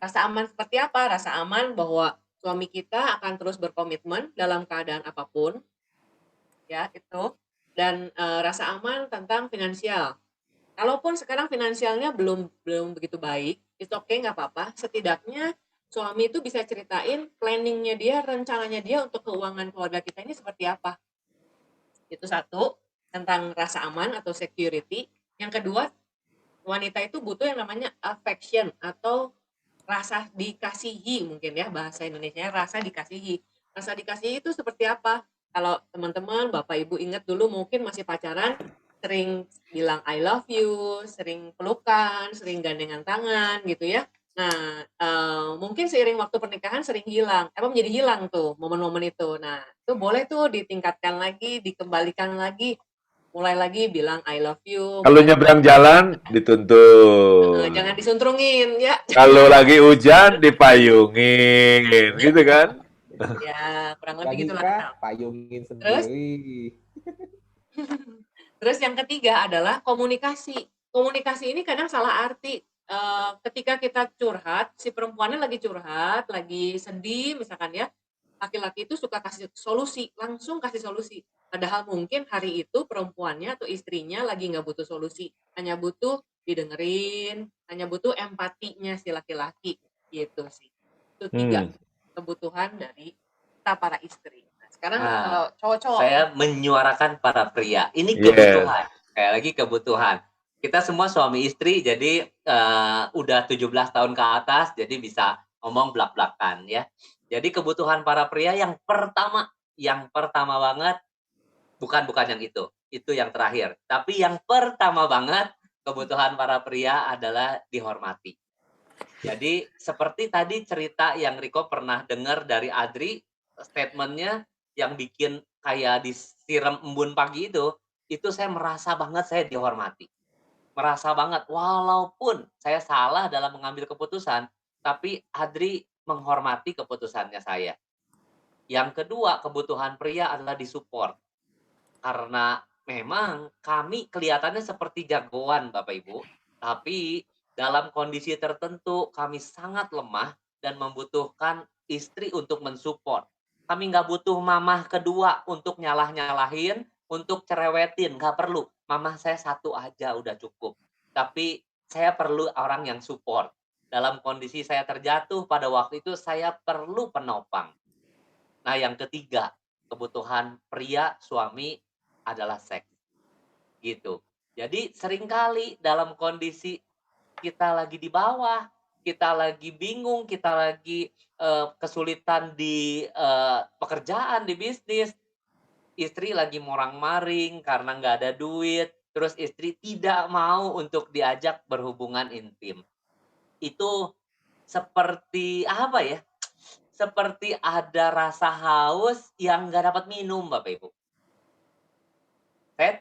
Rasa aman seperti apa? Rasa aman bahwa suami kita akan terus berkomitmen dalam keadaan apapun, ya itu. Dan rasa aman tentang finansial. Kalaupun sekarang finansialnya belum begitu baik, it's okay, nggak apa-apa. Setidaknya suami itu bisa ceritain planningnya dia, rencananya dia untuk keuangan keluarga kita ini seperti apa. Itu satu, tentang rasa aman atau security. Yang kedua, wanita itu butuh yang namanya affection atau rasa dikasihi, mungkin ya bahasa Indonesianya, rasa dikasihi. Rasa dikasihi itu seperti apa? Kalau teman-teman, Bapak Ibu ingat dulu mungkin masih pacaran, sering bilang I love you, sering pelukan, sering gandengan tangan gitu ya. Nah, mungkin seiring waktu pernikahan sering hilang, menjadi hilang tuh momen-momen itu. Nah, itu boleh tuh ditingkatkan lagi, dikembalikan lagi, mulai lagi bilang I love you. Kalau nyebrang jalan dituntun. Jangan disuntrungin ya. Kalau lagi hujan dipayungin, gitu kan? Ya, kurang lebih Lagi gitu kah? lah. Payungin Terus? sendiri. Terus yang ketiga adalah komunikasi. Komunikasi ini kadang salah arti. Ketika kita curhat, si perempuannya lagi curhat, lagi sedih misalkan ya, laki-laki itu suka kasih solusi, langsung kasih solusi. Padahal mungkin hari itu perempuannya atau istrinya lagi nggak butuh solusi, hanya butuh didengerin, hanya butuh empatinya si laki-laki, gitu sih. Itu 3 kebutuhan dari kita para istri. Nah, sekarang kalau cowok-cowok, Saya menyuarakan para pria. Ini Yes. kebutuhan. Kayak lagi kebutuhan. Kita semua suami istri, jadi udah 17 tahun ke atas, jadi bisa ngomong blak-blakan ya. Jadi kebutuhan para pria yang pertama banget, bukan yang itu yang terakhir. Tapi yang pertama banget, kebutuhan para pria adalah dihormati. Jadi seperti tadi cerita yang Riko pernah dengar dari Adri, statementnya yang bikin kayak disiram embun pagi itu saya merasa banget saya dihormati. Merasa banget, walaupun saya salah dalam mengambil keputusan, tapi Adri menghormati keputusannya saya. Yang kedua, kebutuhan pria adalah disupport. Karena memang kami kelihatannya seperti jagoan Bapak Ibu, tapi dalam kondisi tertentu kami sangat lemah dan membutuhkan istri untuk mensupport. Kami nggak butuh mamah kedua untuk nyalah-nyalahin, untuk cerewetin, nggak perlu. Mamah saya satu aja udah cukup. Tapi saya perlu orang yang support. Dalam kondisi saya terjatuh pada waktu itu, saya perlu penopang. Nah, yang ketiga, kebutuhan pria, suami adalah seks. Gitu. Jadi seringkali dalam kondisi kita lagi di bawah, kita lagi bingung, kita lagi kesulitan di pekerjaan, di bisnis, istri lagi morang-maring karena nggak ada duit, terus istri tidak mau untuk diajak berhubungan intim. Itu seperti apa ya? Seperti ada rasa haus yang nggak dapat minum, Bapak Ibu. Saya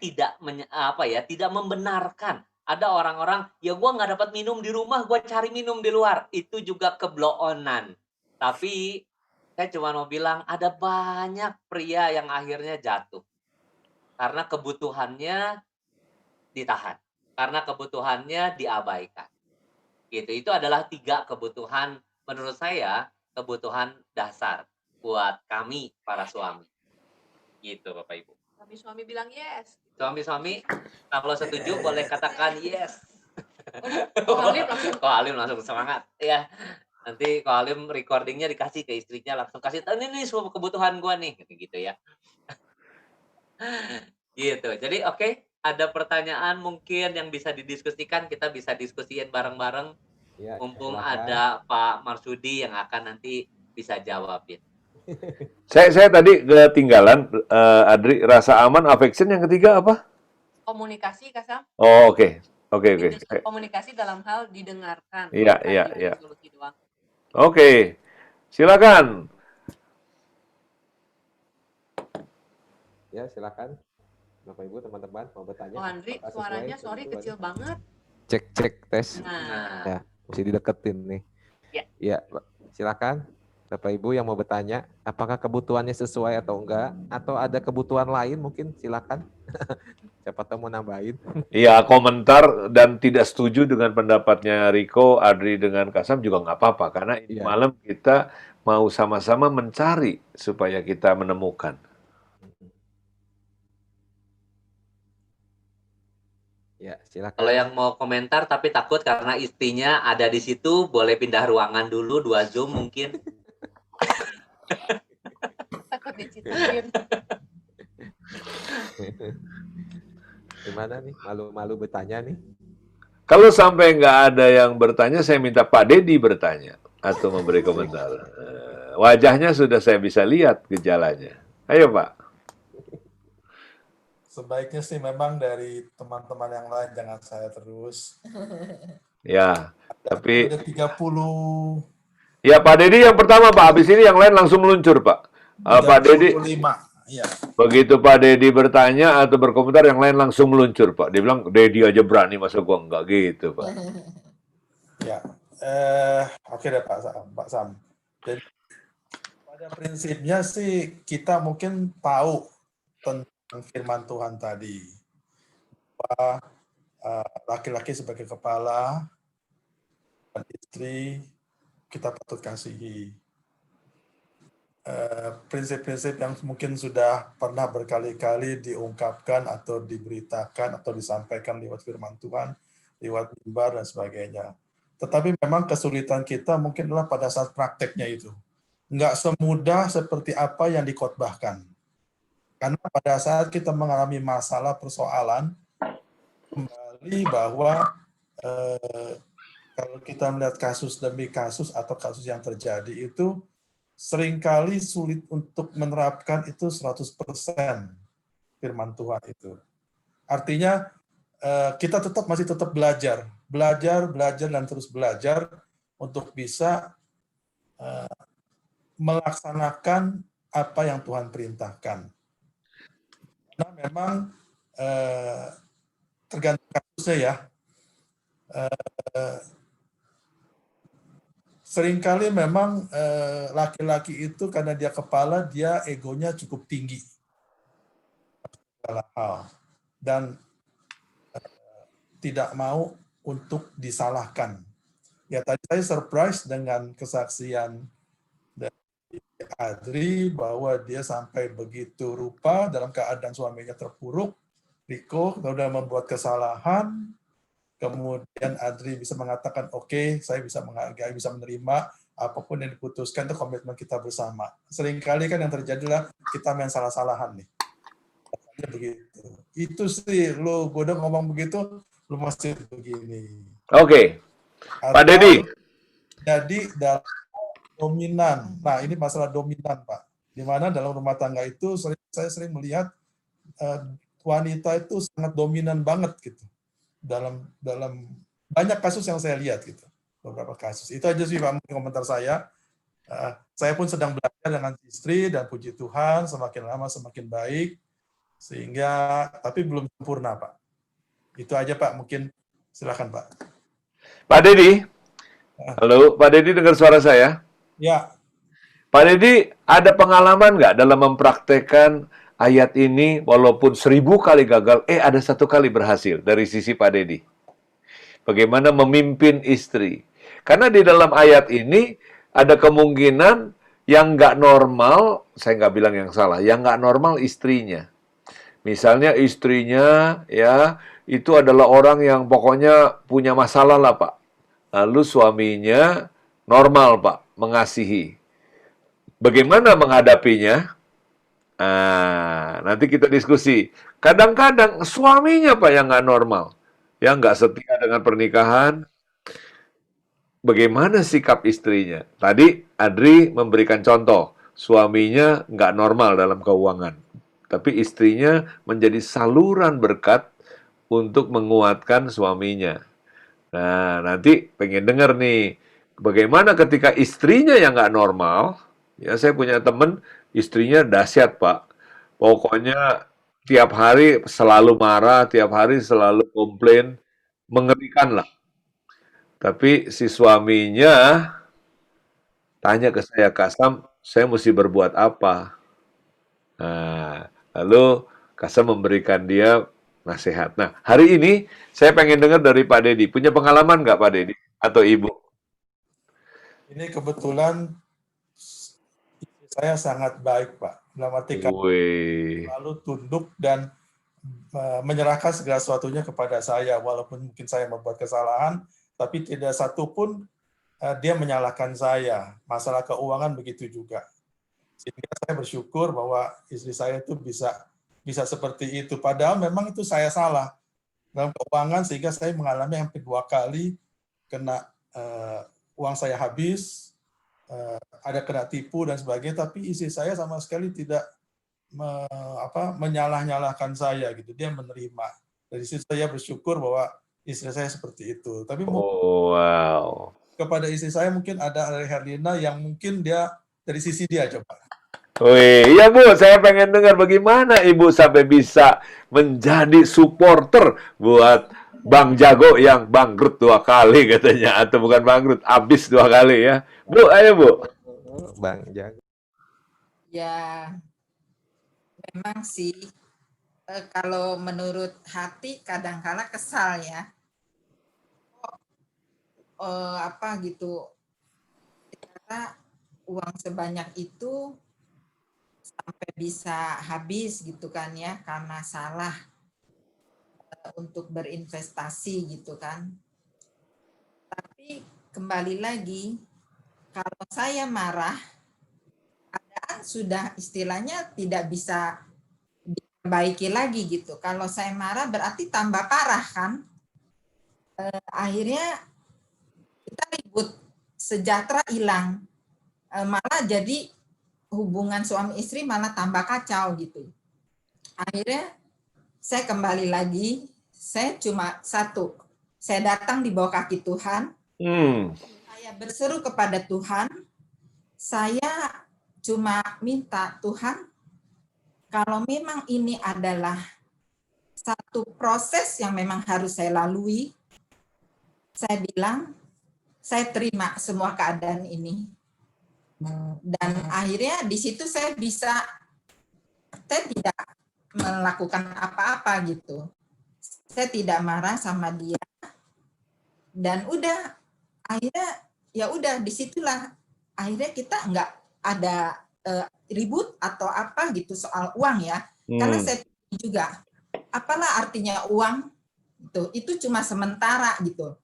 tidak membenarkan. Ada orang-orang, ya gue nggak dapat minum di rumah, gue cari minum di luar. Itu juga kebloonan. Tapi saya cuma mau bilang, ada banyak pria yang akhirnya jatuh. Karena kebutuhannya ditahan. Karena kebutuhannya diabaikan. Gitu. Itu adalah 3 kebutuhan, menurut saya, kebutuhan dasar buat kami, para suami. Gitu, Bapak Ibu. suami-suami bilang yes. Suami-suami, kalau setuju boleh katakan yes. Kok Halim langsung semangat. Ya, nanti Ko Halim recordingnya dikasih ke istrinya, langsung kasih tahu ini semua kebutuhan gua nih, gitu ya. Gitu. Jadi oke, ada pertanyaan mungkin yang bisa didiskusikan, kita bisa diskusiin bareng-bareng. Ya, Mumpung silakan. ada Pak Marsudi yang akan nanti bisa jawabin. Saya tadi ketinggalan, Adri, rasa aman, affection, yang ketiga apa? Komunikasi, Kasam. Oh, oke. Komunikasi dalam hal didengarkan. Iya, bukan iya, hanya iya. solusi doang. Oke. Silakan. Ya, silakan. Bapak Ibu, teman-teman mau bertanya. Oh, Andri, Apakah sesuai suaranya sorry kebutuhan? kecil banget. Cek tes. Nah, Ya, mesti dideketin nih. Ya. Ya, silakan. Bapak Ibu yang mau bertanya, apakah kebutuhannya sesuai atau enggak, atau ada kebutuhan lain mungkin silakan. Siapa tahu mau nambahin. Iya, komentar dan tidak setuju dengan pendapatnya Riko, Adri dengan Kasam juga nggak apa-apa, karena ini Iya. malam kita mau sama-sama mencari supaya kita menemukan. Ya, silakan. Kalau yang mau komentar tapi takut karena istrinya ada di situ, boleh pindah ruangan dulu 2 Zoom mungkin. Takut dicicitin. Gimana nih? Malu-malu bertanya nih. Kalau sampai nggak ada yang bertanya, saya minta Pak Dedi bertanya atau memberi komentar. Wajahnya sudah saya bisa lihat gejalanya. Ayo Pak. Sebaiknya sih memang dari teman-teman yang lain, jangan saya terus. Ya, tapi Ada 30, ya Pak Dedi yang pertama Pak. Habis ini yang lain langsung meluncur Pak. Pak Dedi, 35. Ya. begitu Pak Dedi bertanya atau berkomentar, yang lain langsung meluncur Pak. Dia bilang, Dedi aja berani, masa gua enggak gitu Pak. Ya. Oke deh Pak Sam. Jadi pada prinsipnya sih kita mungkin tahu tentang firman Tuhan tadi. Bahwa laki-laki sebagai kepala dan istri kita patut kasihi. Prinsip-prinsip yang mungkin sudah pernah berkali-kali diungkapkan atau diberitakan atau disampaikan lewat firman Tuhan, lewat mimbar dan sebagainya. Tetapi memang kesulitan kita mungkin adalah pada saat prakteknya itu. Nggak semudah seperti apa yang dikhotbahkan. Karena pada saat kita mengalami masalah persoalan, kembali bahwa kalau kita melihat kasus demi kasus atau kasus yang terjadi itu, seringkali sulit untuk menerapkan itu 100% firman Tuhan itu. Artinya kita masih tetap belajar dan terus belajar untuk bisa melaksanakan apa yang Tuhan perintahkan. Karena memang tergantung kasusnya ya. Seringkali memang laki-laki itu karena dia kepala, dia egonya cukup tinggi. Dan tidak mau untuk disalahkan. Ya tadi saya surprise dengan kesaksian dari Adri bahwa dia sampai begitu rupa dalam keadaan suaminya terpuruk. Riko sudah membuat kesalahan, kemudian Adri bisa mengatakan, oke, saya bisa menghargai, bisa menerima apapun yang diputuskan, itu komitmen kita bersama. Seringkali kan yang terjadi adalah kita main salah-salahan nih. Begitu. Itu sih, lu gue udah ngomong begitu, lu masih begini. Oke. Pak Dedi. Jadi dalam dominan, nah ini masalah dominan Pak, di mana dalam rumah tangga itu saya sering melihat wanita itu sangat dominan banget gitu. Dalam banyak kasus yang saya lihat gitu, beberapa kasus. Itu aja sih Pak komentar saya. Saya pun sedang belajar dengan istri dan puji Tuhan semakin lama semakin baik, sehingga tapi belum sempurna Pak. Itu aja Pak, mungkin silakan Pak. Pak Dedi. Halo, Pak Dedi dengar suara saya? Ya. Pak Dedi, ada pengalaman nggak dalam mempraktekkan ayat ini walaupun 1000 kali gagal, ada 1 kali berhasil dari sisi Pak Dedi? Bagaimana memimpin istri? Karena di dalam ayat ini ada kemungkinan yang nggak normal, saya nggak bilang yang salah, yang nggak normal istrinya. Misalnya istrinya ya itu adalah orang yang pokoknya punya masalah lah Pak. Lalu suaminya normal Pak, mengasihi. Bagaimana menghadapinya? Nanti kita diskusi. Kadang-kadang suaminya Pak yang nggak normal, yang nggak setia dengan pernikahan. Bagaimana sikap istrinya? Tadi Adri memberikan contoh, suaminya nggak normal dalam keuangan, tapi istrinya menjadi saluran berkat untuk menguatkan suaminya. Nah, nanti pengen dengar nih, bagaimana ketika istrinya yang nggak normal. Ya, saya punya temen, istrinya dahsyat, Pak. Pokoknya tiap hari selalu marah, tiap hari selalu komplain, mengerikan lah. Tapi si suaminya tanya ke saya, Kak Sam, saya mesti berbuat apa? Nah, lalu Kak Sam memberikan dia nasihat. Nah, hari ini saya pengen dengar dari Pak Dedi. Punya pengalaman nggak Pak Dedi? Atau Ibu? Ini kebetulan istri saya sangat baik, Pak. Dalam arti kata Wih. lalu tunduk dan menyerahkan segala sesuatunya kepada saya, walaupun mungkin saya membuat kesalahan, tapi tidak satu pun dia menyalahkan saya. Masalah keuangan begitu juga. Sehingga saya bersyukur bahwa istri saya itu bisa seperti itu. Padahal memang itu saya salah dalam keuangan, sehingga saya mengalami hampir 2 kali kena uang saya habis, ada kena tipu dan sebagainya, tapi istri saya sama sekali tidak menyalah-nyalahkan saya gitu. Dia menerima. Dari situ saya bersyukur bahwa istri saya seperti itu. Tapi Oh, wow. kepada istri saya mungkin ada dari Herlina yang mungkin dia dari sisi dia coba. Wih, iya Bu, saya pengen dengar bagaimana Ibu sampai bisa menjadi supporter buat Bang Jago yang bangkrut 2 kali katanya, atau bukan bangkrut, habis 2 kali ya. Bu, ayo Bu. Bang Jago. Ya, memang sih kalau menurut hati kadang-kala kesal ya. Apa gitu, ternyata uang sebanyak itu sampai bisa habis gitu kan ya, karena salah untuk berinvestasi gitu kan. Tapi kembali lagi, kalau saya marah, keadaan sudah istilahnya tidak bisa diperbaiki lagi gitu. Kalau saya marah berarti tambah parah kan. Akhirnya kita ribut, sejahtera hilang. Malah jadi hubungan suami istri malah tambah kacau gitu. Akhirnya saya kembali lagi, saya cuma satu, saya datang di bawah kaki Tuhan, saya berseru kepada Tuhan, saya cuma minta Tuhan, kalau memang ini adalah satu proses yang memang harus saya lalui, saya bilang, saya terima semua keadaan ini. Dan akhirnya di situ saya tidak melakukan apa-apa gitu. Saya tidak marah sama dia. Dan udah, akhirnya ya udah disitulah akhirnya kita nggak ada ribut atau apa gitu soal uang ya. Karena saya juga, apalah artinya uang itu cuma sementara gitu.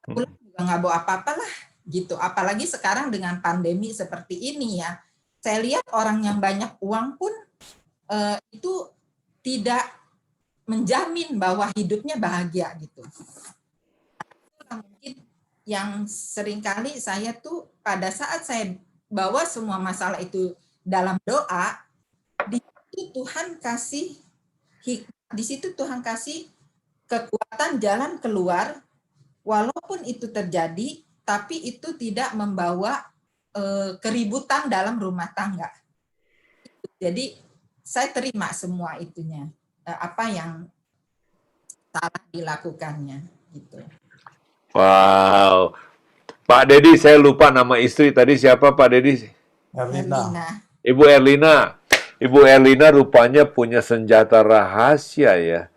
Pulang juga nggak bawa apa-apalah gitu. Apalagi sekarang dengan pandemi seperti ini ya. Saya lihat orang yang banyak uang pun itu tidak menjamin bahwa hidupnya bahagia gitu. Mungkin yang seringkali saya tuh pada saat saya bawa semua masalah itu dalam doa, di situ Tuhan kasih hikmat, di situ Tuhan kasih kekuatan jalan keluar, walaupun itu terjadi, tapi itu tidak membawa keributan dalam rumah tangga. Jadi saya terima semua itunya, apa yang salah dilakukannya gitu. Wow. Pak Dedi, saya lupa nama istri tadi siapa Pak Dedi? Herlina. Ibu Erlina. Ibu Erlina rupanya punya senjata rahasia ya.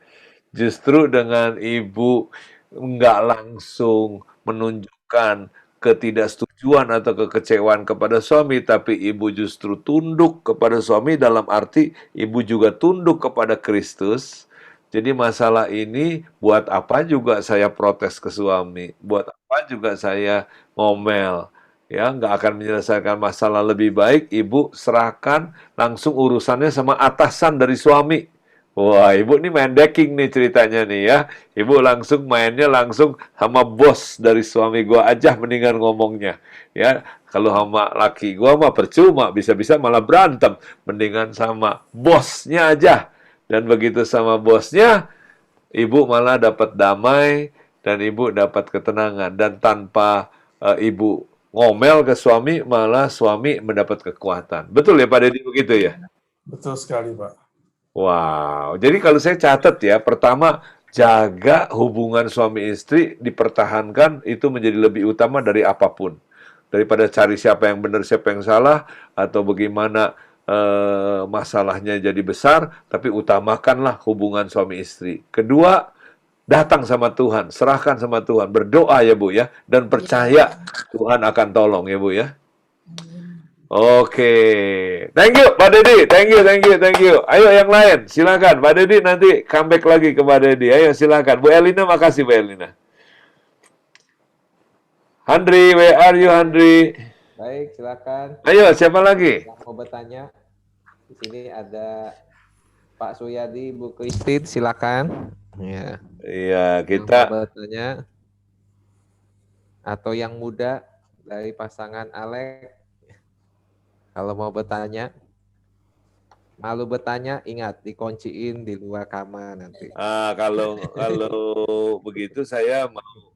Justru dengan Ibu nggak langsung menunjukkan ketidaksetujuan atau kekecewaan kepada suami, tapi Ibu justru tunduk kepada suami dalam arti Ibu juga tunduk kepada Kristus. Jadi masalah ini buat apa juga saya protes ke suami, buat apa juga saya ngomel, ya nggak akan menyelesaikan masalah. Lebih baik Ibu serahkan langsung urusannya sama atasan dari suami. Wah, Ibu nih main decking nih ceritanya nih ya. Ibu langsung mainnya langsung sama bos dari suami gua aja mendingan ngomongnya. Ya, kalau sama laki gua mah percuma, bisa-bisa malah berantem. Mendingan sama bosnya aja. Dan begitu sama bosnya, Ibu malah dapat damai dan Ibu dapat ketenangan. Dan tanpa Ibu ngomel ke suami, malah suami mendapat kekuatan. Betul ya Pak Dedi begitu ya? Betul sekali, Pak. Wow, jadi kalau saya catat ya, pertama jaga hubungan suami istri dipertahankan itu menjadi lebih utama dari apapun. daripada cari siapa yang benar, siapa yang salah, atau bagaimana masalahnya jadi besar, tapi utamakanlah hubungan suami istri. Kedua, datang sama Tuhan, serahkan sama Tuhan, berdoa ya Bu ya, dan percaya Tuhan akan tolong ya Bu ya. Oke, thank you Pak Dedi, thank you. Ayo yang lain, silakan Pak Dedi, nanti comeback lagi ke Pak Dedi. Ayo silakan, Bu Elina, makasih Bu Elina. Handri, where are you Handri? Baik, silakan. Ayo, siapa lagi? Yang mau bertanya, di sini ada Pak Suyadi, Bu Christine, silakan. Ya. Iya, Yang kita mau bertanya atau yang muda dari pasangan Alex, kalau mau bertanya, malu bertanya, ingat dikunciin di luar kamar nanti. kalau begitu saya mau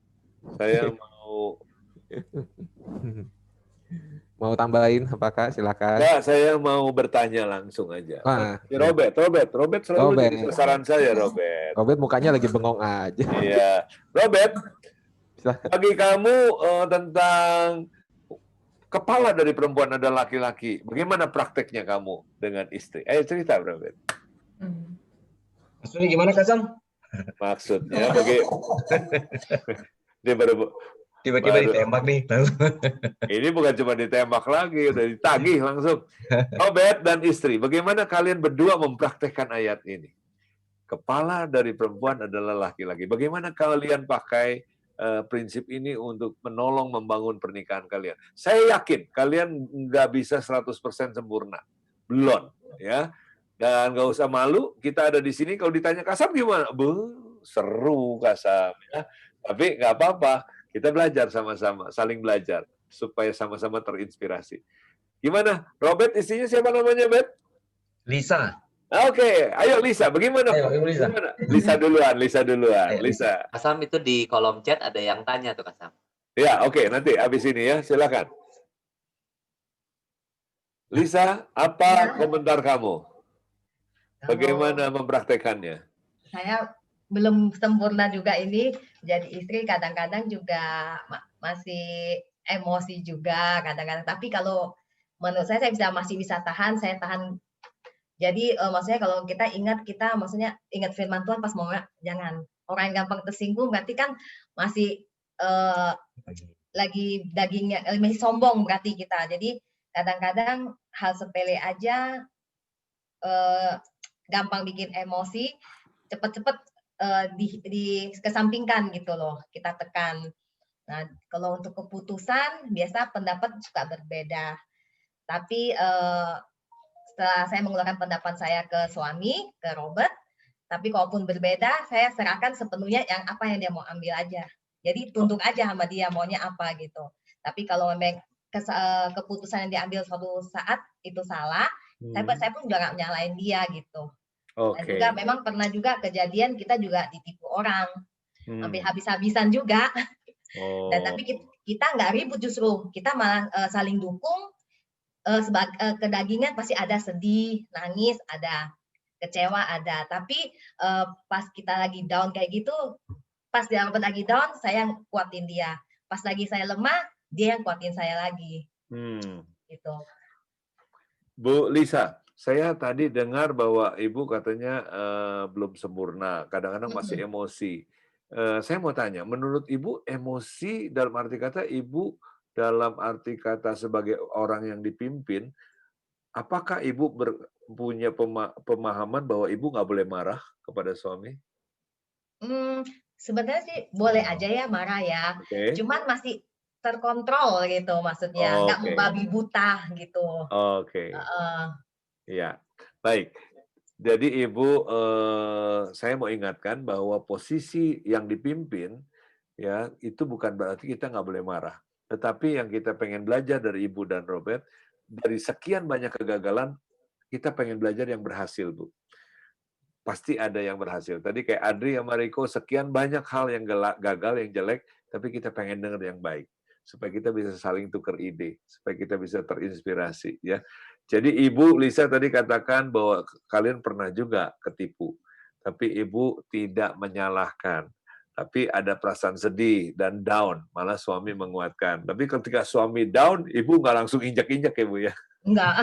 Mau tambahin apakah? Silakan. enggak, saya mau bertanya langsung aja. Si Robert selalu Robert. jadi sasaran saya, Robert. Robert mukanya lagi bengong aja. Iya, Robert, Silakan. bagi kamu tentang kepala dari perempuan ada laki-laki, bagaimana prakteknya kamu dengan istri? Ayo cerita, Robert. Maksudnya gimana, Kasam? Maksudnya dia baru Tiba-tiba ditembak nih. ini bukan cuma ditembak lagi, udah ditagih langsung. Robert dan istri, bagaimana kalian berdua mempraktekkan ayat ini? Kepala dari perempuan adalah laki-laki. Bagaimana kalian pakai prinsip ini untuk menolong membangun pernikahan kalian? Saya yakin kalian nggak bisa 100% sempurna. Belum, ya. Dan nggak usah malu, kita ada di sini, kalau ditanya Kasam gimana? Seru Kasam. Ya. Tapi nggak apa-apa. Kita belajar sama-sama, saling belajar, supaya sama-sama terinspirasi. Gimana? Robert, istrinya siapa namanya, Bet? Lisa. Oke, ayo Lisa, bagaimana? Ayo, Lisa. Gimana? Lisa duluan. Ayo, Lisa. Kasam itu di kolom chat ada yang tanya tuh Kasam. Ya, oke, nanti habis ini ya, silakan. Lisa, apa komentar kamu? Bagaimana mempraktekannya? Saya belum sempurna juga ini, jadi istri kadang-kadang juga masih emosi juga kadang-kadang. Tapi kalau menurut saya masih bisa tahan, saya tahan. Jadi maksudnya kalau kita maksudnya ingat firman Tuhan pas mau jangan. Orang yang gampang tersinggung berarti kan masih lagi dagingnya masih sombong berarti kita. Jadi kadang-kadang hal sepele aja gampang bikin emosi, cepet-cepet dikesampingkan gitu loh, kita tekan. Nah, kalau untuk keputusan biasa pendapat suka berbeda. Tapi setelah saya mengeluarkan pendapat saya ke suami, ke Robert, tapi kalaupun berbeda, saya serahkan sepenuhnya apa yang dia mau ambil aja. Jadi tunduk aja sama dia maunya apa gitu. Tapi kalau memang keputusan yang diambil suatu saat itu salah, saya pun juga nggak nyalain dia gitu. Dan juga memang pernah juga kejadian kita juga ditipu orang, sampai habis-habisan juga. Dan tapi kita nggak ribut justru, kita malah saling dukung. Kedagingan pasti ada sedih, nangis, ada kecewa, ada. Tapi pas kita lagi down kayak gitu, pas dia lagi down, saya yang kuatin dia. Pas lagi saya lemah, dia yang kuatin saya lagi. Gitu. Bu Lisa, saya tadi dengar bahwa Ibu katanya belum sempurna, kadang-kadang masih emosi. Saya mau tanya, menurut Ibu emosi dalam arti kata Ibu dalam arti kata sebagai orang yang dipimpin, apakah Ibu punya pemahaman bahwa Ibu nggak boleh marah kepada suami? Sebenarnya sih boleh aja ya marah ya, cuman masih terkontrol gitu maksudnya, nggak membabi buta gitu. Ya, baik. Jadi Ibu, saya mau ingatkan bahwa posisi yang dipimpin ya itu bukan berarti kita nggak boleh marah. Tetapi yang kita pengen belajar dari Ibu dan Robert, dari sekian banyak kegagalan, kita pengen belajar yang berhasil, Bu. Pasti ada yang berhasil. Tadi kayak Adri sama Riko, sekian banyak hal yang gagal, yang jelek, tapi kita pengen dengar yang baik. Supaya kita bisa saling tukar ide, supaya kita bisa terinspirasi. Ya. Jadi Ibu Lisa tadi katakan bahwa kalian pernah juga ketipu. Tapi Ibu tidak menyalahkan. Tapi ada perasaan sedih dan down, malah suami menguatkan. Tapi ketika suami down, ibu nggak langsung injak-injak ya Bu ya? Enggak.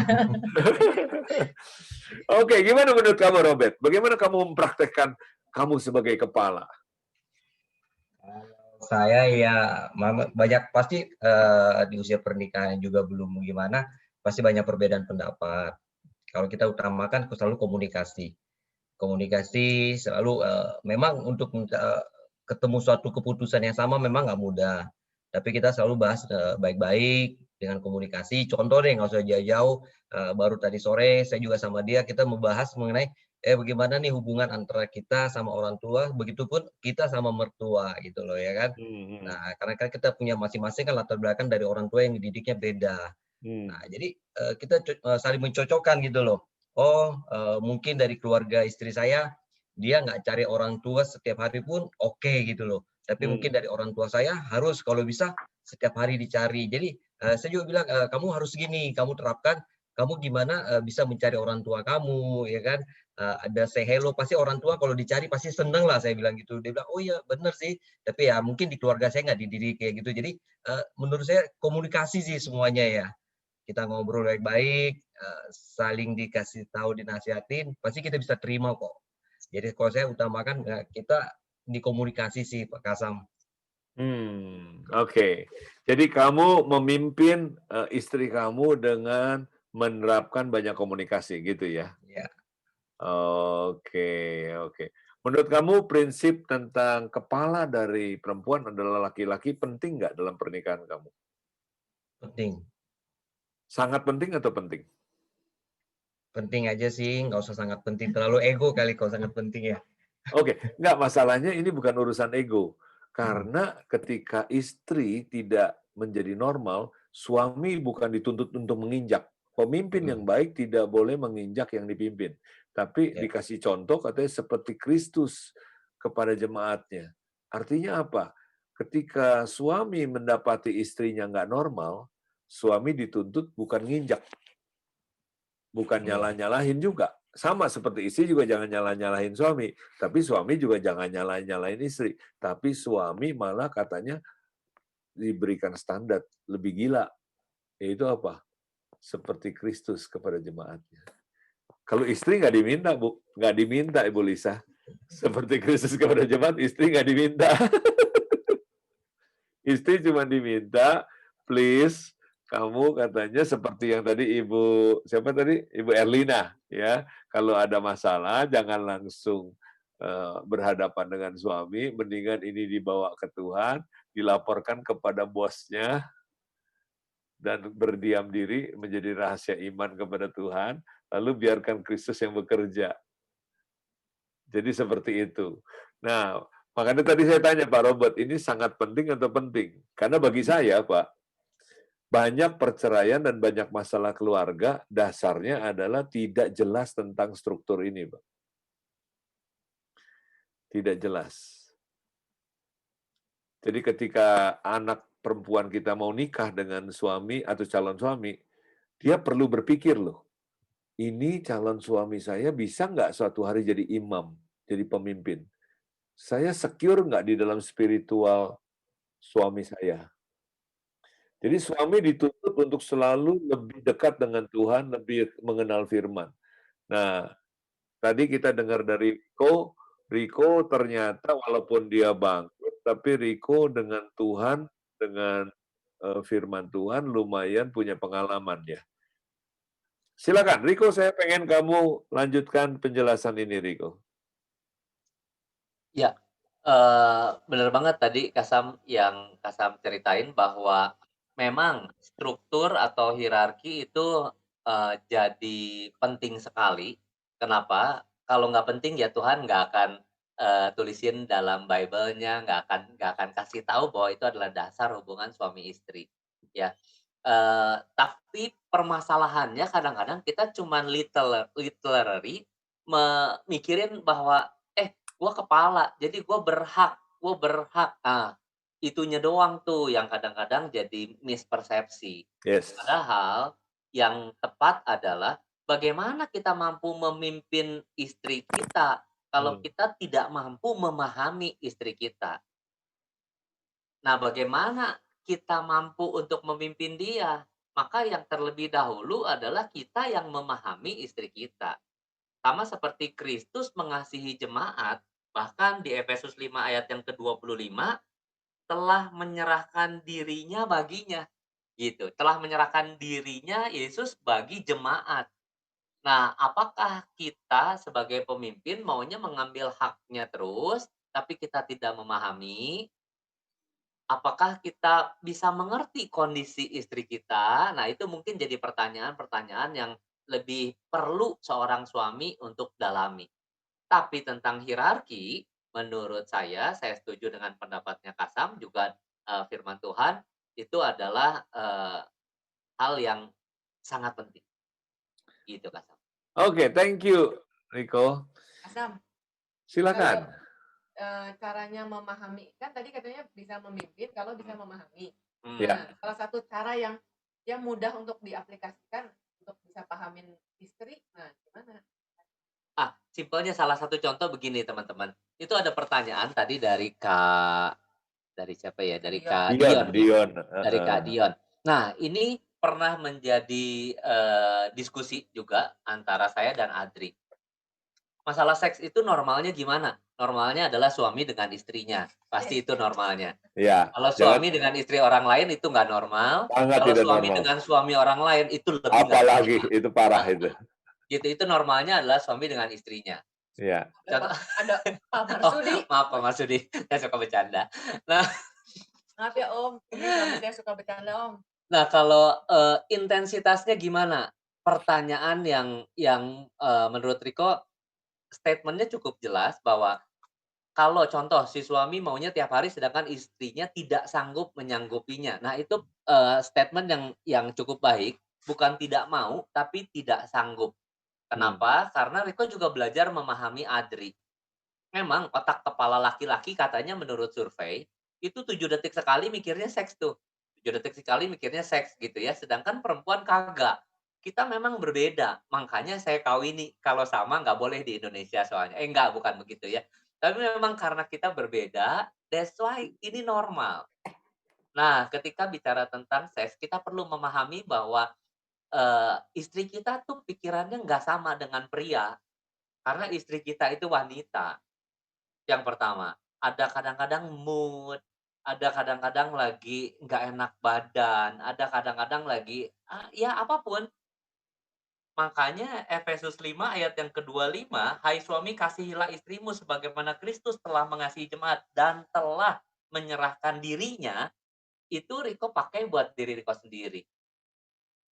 Oke, gimana menurut kamu Robert? Bagaimana kamu mempraktekkan kamu sebagai kepala? Saya ya banyak pasti di usia pernikahan juga belum gimana, pasti banyak perbedaan pendapat. Kalau kita utamakan selalu komunikasi. Komunikasi selalu memang untuk ketemu suatu keputusan yang sama memang nggak mudah. Tapi kita selalu bahas baik-baik dengan komunikasi. Contoh deh, nggak usah jauh-jauh. Baru tadi sore saya juga sama dia kita membahas mengenai bagaimana nih hubungan antara kita sama orang tua, begitupun kita sama mertua gitu loh ya kan. Nah, karena kan kita punya masing-masing kan latar belakang dari orang tua yang dididiknya beda. Nah, jadi kita saling mencocokkan gitu loh. Mungkin dari keluarga istri saya, dia nggak cari orang tua setiap hari pun oke gitu loh. Tapi mungkin dari orang tua saya harus kalau bisa setiap hari dicari. Jadi saya juga bilang, kamu harus gini, kamu terapkan, kamu gimana bisa mencari orang tua kamu, ya kan? Ada say hello, pasti orang tua kalau dicari pasti seneng lah, saya bilang gitu. Dia bilang, oh iya bener sih, tapi ya mungkin di keluarga saya nggak dididik kayak gitu. Jadi menurut saya komunikasi sih semuanya ya. Kita ngobrol baik-baik, saling dikasih tahu, dinasihatin, pasti kita bisa terima kok. Jadi kalau saya utamakan kita dikomunikasi sih Pak Kasam. Oke. Jadi kamu memimpin istri kamu dengan menerapkan banyak komunikasi gitu ya? Ya. Oke. Menurut kamu prinsip tentang kepala dari perempuan adalah laki-laki penting nggak dalam pernikahan kamu? Penting. Sangat penting atau penting? Penting aja sih, nggak usah sangat penting. Terlalu ego kali kalau sangat penting ya. Oke, nggak, masalahnya ini bukan urusan ego. Karena ketika istri tidak menjadi normal, suami bukan dituntut untuk menginjak. Pemimpin yang baik tidak boleh menginjak yang dipimpin. Tapi dikasih contoh katanya seperti Kristus kepada jemaatnya. Artinya apa? Ketika suami mendapati istrinya nggak normal, suami dituntut bukan nginjak. Bukan nyalah-nyalahin juga. Sama seperti istri juga jangan nyalah-nyalahin suami. Tapi suami juga jangan nyalah-nyalahin istri. Tapi suami malah katanya diberikan standar lebih gila. Yaitu apa? Seperti Kristus kepada jemaatnya. Kalau istri nggak diminta, Bu. Nggak diminta, Ibu Lisa. Seperti Kristus kepada jemaat, istri nggak diminta. Istri cuma diminta, please, kamu katanya seperti yang tadi siapa tadi? Ibu Erlina, ya. Kalau ada masalah, jangan langsung berhadapan dengan suami, mendingan ini dibawa ke Tuhan, dilaporkan kepada bosnya, dan berdiam diri menjadi rahasia iman kepada Tuhan, lalu biarkan Kristus yang bekerja. Jadi seperti itu. Nah, makanya tadi saya tanya Pak Robert, ini sangat penting atau penting? Karena bagi saya, Pak, banyak perceraian dan banyak masalah keluarga, dasarnya adalah tidak jelas tentang struktur ini, Pak. Tidak jelas. Jadi ketika anak perempuan kita mau nikah dengan suami atau calon suami, dia perlu berpikir loh, ini calon suami saya bisa nggak suatu hari jadi imam, jadi pemimpin? Saya secure nggak di dalam spiritual suami saya? Jadi suami dituntut untuk selalu lebih dekat dengan Tuhan, lebih mengenal firman. Nah, tadi kita dengar dari Riko ternyata walaupun dia bangkrut, tapi Riko dengan Tuhan, dengan firman Tuhan lumayan punya pengalaman ya. Silakan, Riko, saya pengen kamu lanjutkan penjelasan ini, Riko. Ya, benar banget tadi Kasam yang Kasam ceritain bahwa memang struktur atau hierarki itu jadi penting sekali. Kenapa? Kalau nggak penting ya Tuhan nggak akan tulisin dalam Bible-nya, nggak akan kasih tahu bahwa itu adalah dasar hubungan suami istri. Ya, tapi permasalahannya kadang-kadang kita cuman literally mikirin bahwa gue kepala, jadi gue berhak. Nah, itunya doang tuh yang kadang-kadang jadi mispersepsi. Yes. Padahal yang tepat adalah bagaimana kita mampu memimpin istri kita kalau kita tidak mampu memahami istri kita. Nah, bagaimana kita mampu untuk memimpin dia? Maka yang terlebih dahulu adalah kita yang memahami istri kita. Sama seperti Kristus mengasihi jemaat, bahkan di Efesus 5 ayat yang ke-25, telah menyerahkan dirinya baginya. Gitu, telah menyerahkan dirinya Yesus bagi jemaat. Nah, apakah kita sebagai pemimpin maunya mengambil haknya terus, tapi kita tidak memahami? Apakah kita bisa mengerti kondisi istri kita? Nah, itu mungkin jadi pertanyaan-pertanyaan yang lebih perlu seorang suami untuk dalami. Tapi tentang hierarki, menurut saya setuju dengan pendapatnya Kasam, juga firman Tuhan, itu adalah hal yang sangat penting. Gitu, Kasam. Oke, thank you, Riko. Kasam, Silakan. caranya memahami, kan tadi katanya bisa memimpin kalau bisa memahami. Ya. Nah, salah satu cara yang mudah untuk diaplikasikan untuk bisa pahamin istri, nah gimana? Simpelnya salah satu contoh begini, teman-teman. Itu ada pertanyaan tadi dari siapa ya? Dari Kak Dion. Dion. Dari Kak Dion. Nah, ini pernah menjadi diskusi juga antara saya dan Adri. Masalah seks itu normalnya gimana? Normalnya adalah suami dengan istrinya. Pasti itu normalnya. Ya. Kalau suami dengan istri orang lain itu nggak normal. Sangat Kalau tidak suami normal. dengan suami orang lain itu lebih nggak Apalagi normal. itu parah itu. Gitu, itu normalnya adalah suami dengan istrinya. Ya. Ada Pak Marsudi. Maaf Pak Marsudi, saya suka bercanda. Nah, Maaf ya Om, ini suami saya suka bercanda Om. Nah, kalau intensitasnya gimana? Pertanyaan yang menurut Riko statement-nya cukup jelas bahwa kalau contoh si suami maunya tiap hari sedangkan istrinya tidak sanggup menyanggupinya. Nah, itu statement yang cukup baik, bukan tidak mau tapi tidak sanggup. Kenapa? Karena Riko juga belajar memahami Adri. Memang otak kepala laki-laki katanya menurut survei itu 7 detik sekali mikirnya seks tuh. 7 detik sekali mikirnya seks gitu ya. Sedangkan perempuan kagak. Kita memang berbeda. Makanya saya kawini. Kalau sama nggak boleh di Indonesia soalnya. Enggak, bukan begitu ya. Tapi memang karena kita berbeda, that's why ini normal. Nah, ketika bicara tentang seks, kita perlu memahami bahwa istri kita tuh pikirannya nggak sama dengan pria. Karena istri kita itu wanita. Yang pertama, ada kadang-kadang mood, ada kadang-kadang lagi nggak enak badan, ada kadang-kadang lagi, ya apapun. Makanya Efesus 5 ayat yang ke-25, hai suami kasihilah istrimu sebagaimana Kristus telah mengasihi jemaat dan telah menyerahkan dirinya, itu Riko pakai buat diri Riko sendiri.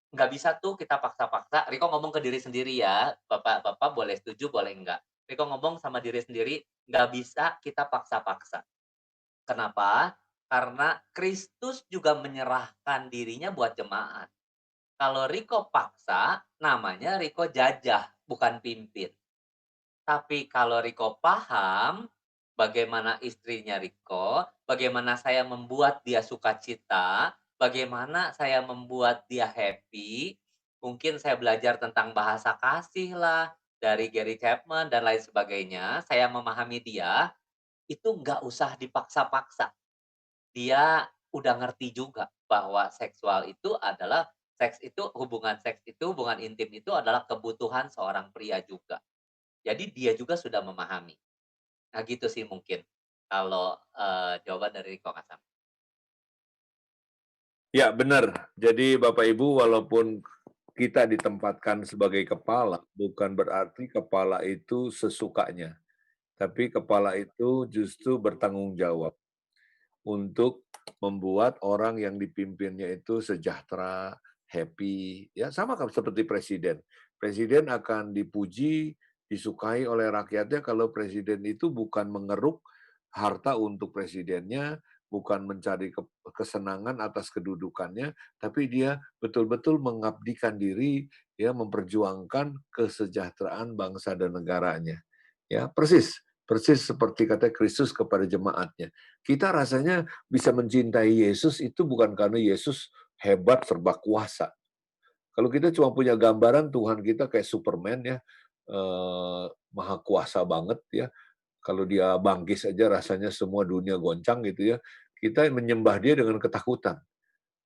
Nggak bisa tuh kita paksa-paksa, Riko ngomong ke diri sendiri ya, Bapak boleh setuju, boleh enggak. Riko ngomong sama diri sendiri, nggak bisa kita paksa-paksa. Kenapa? Karena Kristus juga menyerahkan dirinya buat jemaat. Kalau Riko paksa, namanya Riko jajah, bukan pimpin. Tapi kalau Riko paham bagaimana istrinya Riko, bagaimana saya membuat dia sukacita, bagaimana saya membuat dia happy, mungkin saya belajar tentang bahasa kasih lah, dari Gary Chapman dan lain sebagainya, saya memahami dia, itu nggak usah dipaksa-paksa. Dia udah ngerti juga bahwa seksual itu adalah hubungan intim itu adalah kebutuhan seorang pria juga. Jadi dia juga sudah memahami. Nah gitu sih mungkin kalau jawaban dari Riko Kasam. Ya, benar. Jadi Bapak Ibu, walaupun kita ditempatkan sebagai kepala, bukan berarti kepala itu sesukanya. Tapi kepala itu justru bertanggung jawab untuk membuat orang yang dipimpinnya itu sejahtera, happy, ya sama seperti presiden. Presiden akan dipuji, disukai oleh rakyatnya kalau presiden itu bukan mengeruk harta untuk presidennya, bukan mencari kesenangan atas kedudukannya, tapi dia betul-betul mengabdikan diri, ya memperjuangkan kesejahteraan bangsa dan negaranya. Ya, persis seperti kata Kristus kepada jemaatnya. Kita rasanya bisa mencintai Yesus itu bukan karena Yesus hebat serba kuasa. Kalau kita cuma punya gambaran Tuhan kita kayak Superman ya, maha kuasa banget ya. Kalau dia bangkit saja rasanya semua dunia goncang gitu ya. Kita menyembah dia dengan ketakutan.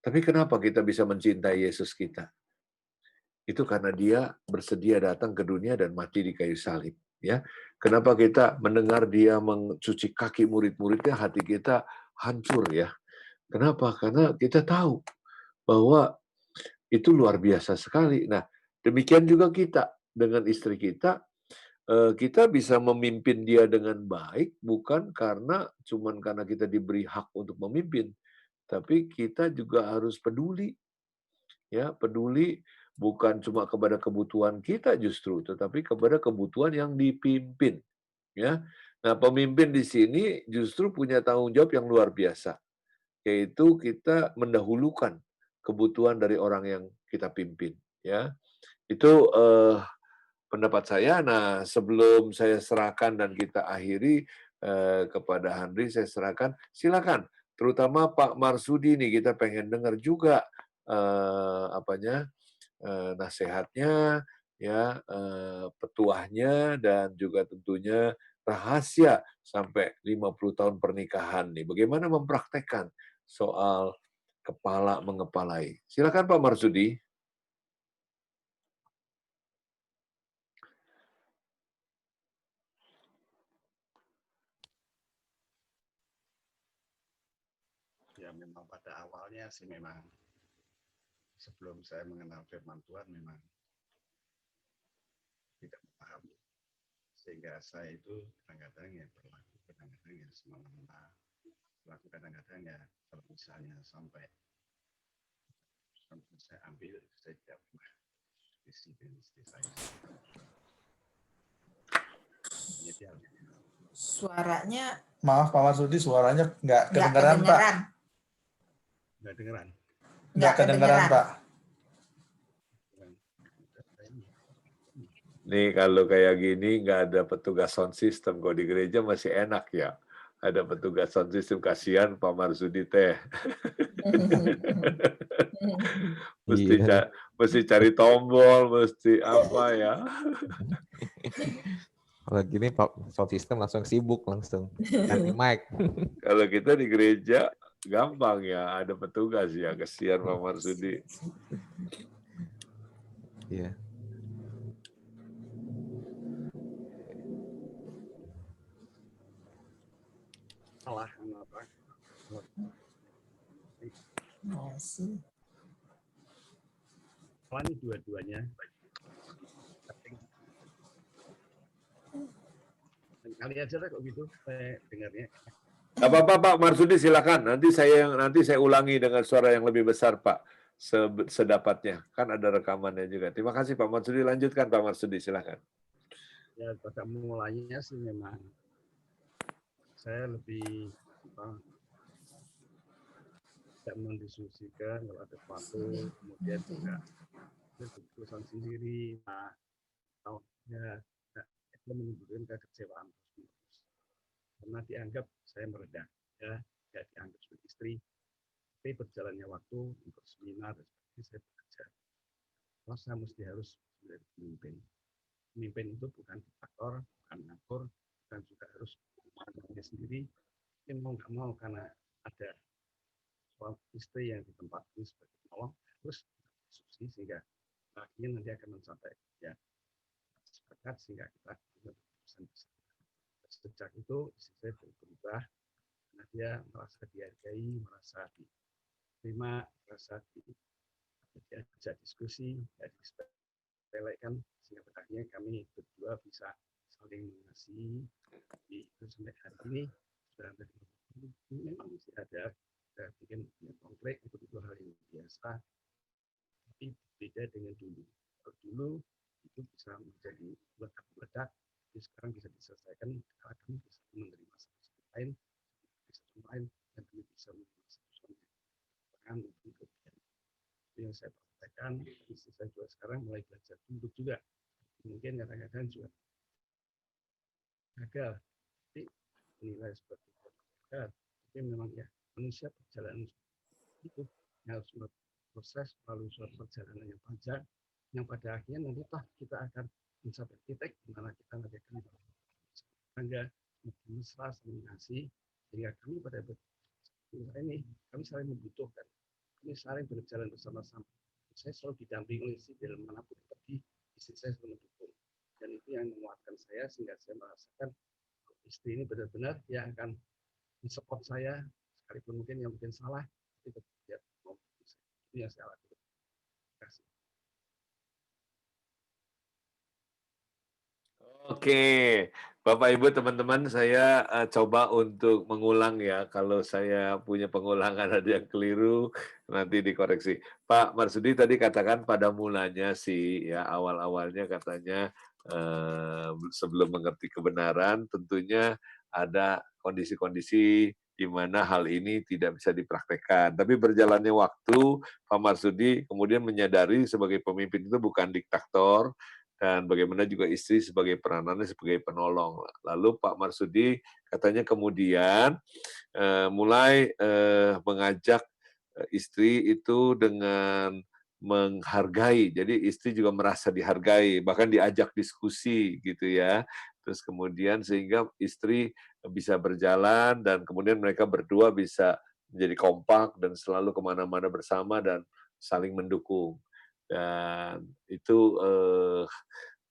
Tapi kenapa kita bisa mencintai Yesus kita? Itu karena dia bersedia datang ke dunia dan mati di kayu salib. Ya, kenapa kita mendengar dia mencuci kaki murid-muridnya, hati kita hancur ya. Kenapa? Karena kita tahu bahwa itu luar biasa sekali. Nah, demikian juga kita dengan istri kita, kita bisa memimpin dia dengan baik bukan karena kita diberi hak untuk memimpin, tapi kita juga harus peduli. Ya, peduli bukan cuma kepada kebutuhan kita justru, tetapi kepada kebutuhan yang dipimpin. Ya, nah pemimpin di sini justru punya tanggung jawab yang luar biasa, yaitu kita mendahulukan kebutuhan dari orang yang kita pimpin. Ya, itu pendapat saya. Nah, sebelum saya serahkan dan kita akhiri kepada Handri, saya serahkan. Silakan, terutama Pak Marsudi nih, kita pengen dengar juga nasihatnya, ya, petuahnya, dan juga tentunya rahasia sampai 50 tahun pernikahan nih. Bagaimana mempraktekkan soal kepala mengepalai. Silakan Pak Marsudi. Ya memang pada awalnya sih memang sebelum saya mengenal firman Tuhan memang tidak paham, sehingga saya itu kadang-kadang ya berlaku, kadang-kadang ya semena-mena, berlaku kadang-kadang ya kalau misalnya sampai saya ambil, saya tidak pernah disiplin istri saya. Suaranya Maaf Pak Marsudi, suaranya nggak kedengeran Pak. Nggak dengeran. Nggak kedengeran Pak. Nih kalau kayak gini nggak ada petugas sound system, kalau di gereja masih enak ya. Ada petugas sound system, kasihan Pak Marsudi teh. mesti cari tombol, mesti apa ya. Kalau gini Pak sound system langsung sibuk langsung ganti mic. Kalau kita di gereja gampang ya, ada petugas ya, kasihan Pak Marsudi. Iya. Salah apa? masih. Salah ini dua-duanya. Kali aja lah kok gitu, saya dengarnya. Gak apa-apa Pak Marsudi, silakan. Nanti saya ulangi dengan suara yang lebih besar Pak, sedapatnya. Kan ada rekamannya juga. Terima kasih Pak Marsudi. Lanjutkan Pak Marsudi, silakan. Ya pada mulanya sih memang saya lebih tidak mendiskusikan kalau ada sesuatu, kemudian juga keputusan sendiri. Nah, ya menimbulkan kekecewaan karena dianggap saya merendah, ya dianggap sebagai istri. Tapi berjalannya waktu untuk seminar dan sebagainya saya bekerja. Kalau saya mesti harus menjadi pemimpin. Pemimpin itu bukan diktator, bukan ngatur, dan juga harus memandangnya sendiri. Mungkin mau nggak mau karena ada suami istri yang ditempatkan sebagai penolong harus diskusi sehingga akhirnya nanti akan mencapai ya sepakat sehingga kita keputusan. Sejak itu istri saya berubah karena dia merasa dihargai, merasa diterima, merasa diajak diskusi, disepelekan sehingga akhirnya kami berdua bisa saling mengasihi. Itu sampai hari ini sudah memang masih ada mungkin konflik, itu hal yang biasa, tapi beda dengan dulu. Kalau dulu itu bisa menjadi meledak-meledak, sekarang bisa diselesaikan karena kami bisa menerima satu lain, dan kami bisa menerima satu lain untuk kemudian. Itu yang saya praktekkan. Istri saya juga sekarang mulai belajar duduk juga. Mungkin kadang-kadang juga gagal, tapi nilai seperti itu gagal. Tapi memang ya manusia perjalanan itu harus proses melalui suatu perjalanan yang panjang, yang pada akhirnya nanti kita akan mencapai titik di mana kita menjadikan tangga mesra saling mengasihi, sehingga kami pada ini kami saling membutuhkan, kami saling berjalan bersama-sama. Saya selalu didampingi oleh istri dalam manapun pergi, istri saya selalu mendukung, dan itu yang menguatkan saya sehingga saya merasakan istri ini benar-benar yang akan mensupport saya, sekalipun mungkin yang mungkin salah, itu tidak mau itu yang saya lakukan. Terima kasih. Oke, Bapak Ibu teman-teman, saya coba untuk mengulang ya. Kalau saya punya pengulangan ada yang keliru, nanti dikoreksi. Pak Marsudi tadi katakan pada mulanya sih, ya awal-awalnya katanya sebelum mengerti kebenaran, tentunya ada kondisi-kondisi di mana hal ini tidak bisa dipraktekkan. Tapi berjalannya waktu, Pak Marsudi kemudian menyadari sebagai pemimpin itu bukan diktator, dan bagaimana juga istri sebagai peranannya sebagai penolong. Lalu Pak Marsudi katanya kemudian mulai mengajak istri itu dengan menghargai. Jadi istri juga merasa dihargai, bahkan diajak diskusi gitu ya. Terus kemudian sehingga istri bisa berjalan dan kemudian mereka berdua bisa menjadi kompak dan selalu kemana-mana bersama dan saling mendukung. Dan itu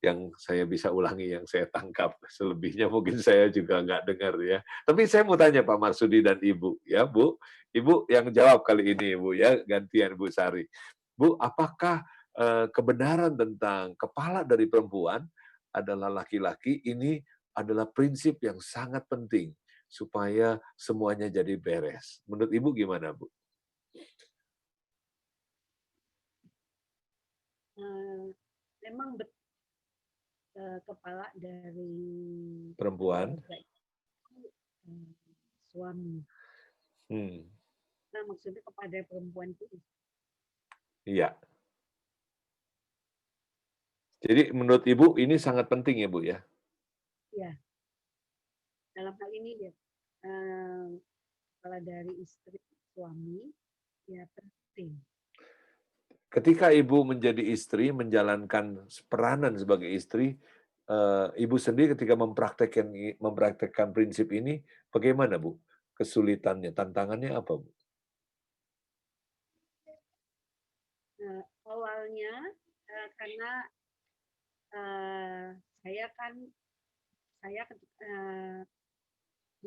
yang saya bisa ulangi, yang saya tangkap. Selebihnya mungkin saya juga nggak dengar ya. Tapi saya mau tanya Pak Marsudi dan Ibu, ya Bu. Ibu yang jawab kali ini, Bu ya, gantian Bu Sari. Bu, apakah kebenaran tentang kepala dari perempuan adalah laki-laki ini adalah prinsip yang sangat penting supaya semuanya jadi beres. Menurut Ibu gimana, Bu? Memang kepala dari Perempuan. Suami. Nah, maksudnya kepada perempuan itu. Iya. Jadi menurut Ibu ini sangat penting ya, Bu ya? Iya. Dalam hal ini ya, kepala dari istri suami ya penting. Ketika Ibu menjadi istri, menjalankan peranan sebagai istri, Ibu sendiri ketika mempraktekkan prinsip ini, bagaimana Bu? Kesulitannya, tantangannya apa Bu? Awalnya karena saya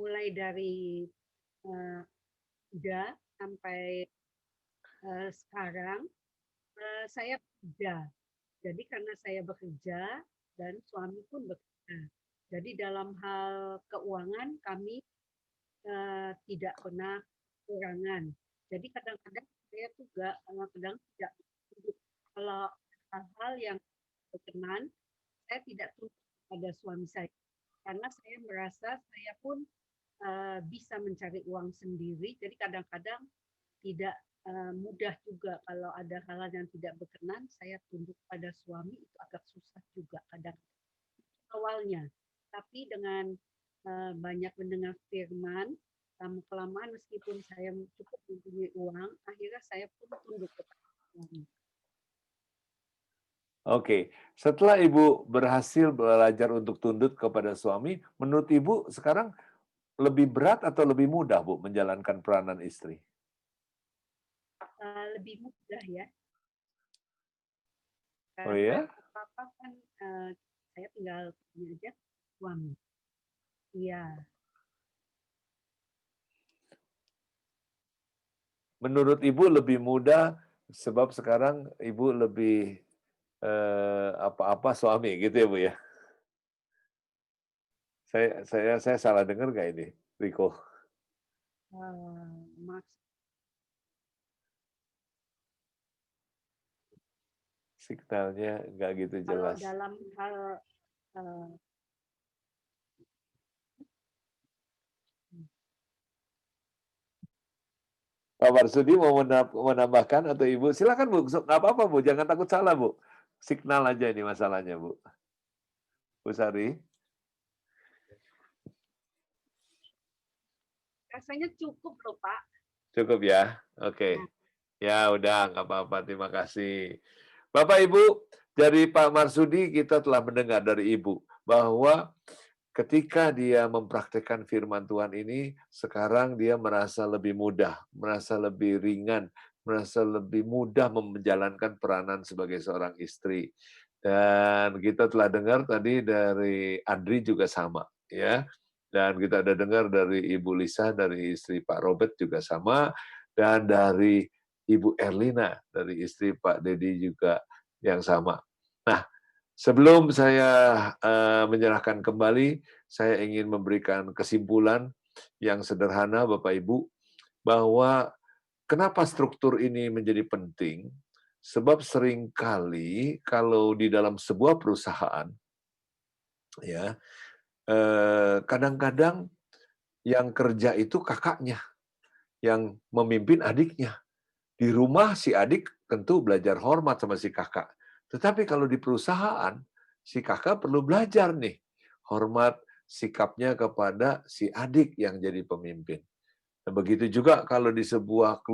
mulai dari muda sampai sekarang saya bekerja. Jadi karena saya bekerja dan suami pun bekerja. Jadi dalam hal keuangan kami tidak pernah kekurangan. Jadi kadang-kadang saya juga kadang tidak tunduk. Kalau hal-hal yang berkenan, saya tidak tunduk pada suami saya. Karena saya merasa saya pun bisa mencari uang sendiri. Jadi kadang-kadang tidak mudah juga kalau ada hal yang tidak berkenan, saya tunduk pada suami itu agak susah juga kadang awalnya. Tapi dengan banyak mendengar firman, lama-kelamaan meskipun saya cukup mempunyai uang, akhirnya saya pun tunduk kepada suami. Oke, setelah Ibu berhasil belajar untuk tunduk kepada suami, menurut Ibu sekarang lebih berat atau lebih mudah Bu menjalankan peranan istri? Lebih mudah ya. Oh ya? Apa-apa kan saya tinggal punya aja suami. Iya. Menurut Ibu lebih mudah sebab sekarang Ibu lebih apa-apa suami gitu ya Bu ya? Saya salah dengar nggak ini, Riko? Signalnya nggak gitu jelas. Kalau dalam hal Pak Marsudi mau menambahkan atau Ibu? Silakan Bu, nggak apa-apa Bu, jangan takut salah Bu. Signal aja ini masalahnya Bu. Bu Sari? rasanya cukup loh Pak. Cukup ya? Oke. Ya udah, nggak apa-apa, terima kasih. Bapak Ibu, Dari Pak Marsudi kita telah mendengar dari Ibu bahwa ketika dia mempraktekkan firman Tuhan ini, sekarang dia merasa lebih mudah, merasa lebih ringan, merasa lebih mudah menjalankan peranan sebagai seorang istri. Dan kita telah dengar tadi dari Andri juga sama, ya. Dan kita ada dengar dari Ibu Lisa, dari istri Pak Robert juga sama, dan dari Ibu Erlina, dari istri Pak Dedi juga yang sama. Nah, sebelum saya menyerahkan kembali, saya ingin memberikan kesimpulan yang sederhana, Bapak Ibu, bahwa kenapa struktur ini menjadi penting? Sebab seringkali kalau di dalam sebuah perusahaan, ya, kadang-kadang yang kerja itu kakaknya, yang memimpin adiknya. Di rumah si adik tentu belajar hormat sama si kakak. Tetapi kalau di perusahaan, si kakak perlu belajar nih, hormat sikapnya kepada si adik yang jadi pemimpin. Nah, begitu juga kalau di sebuah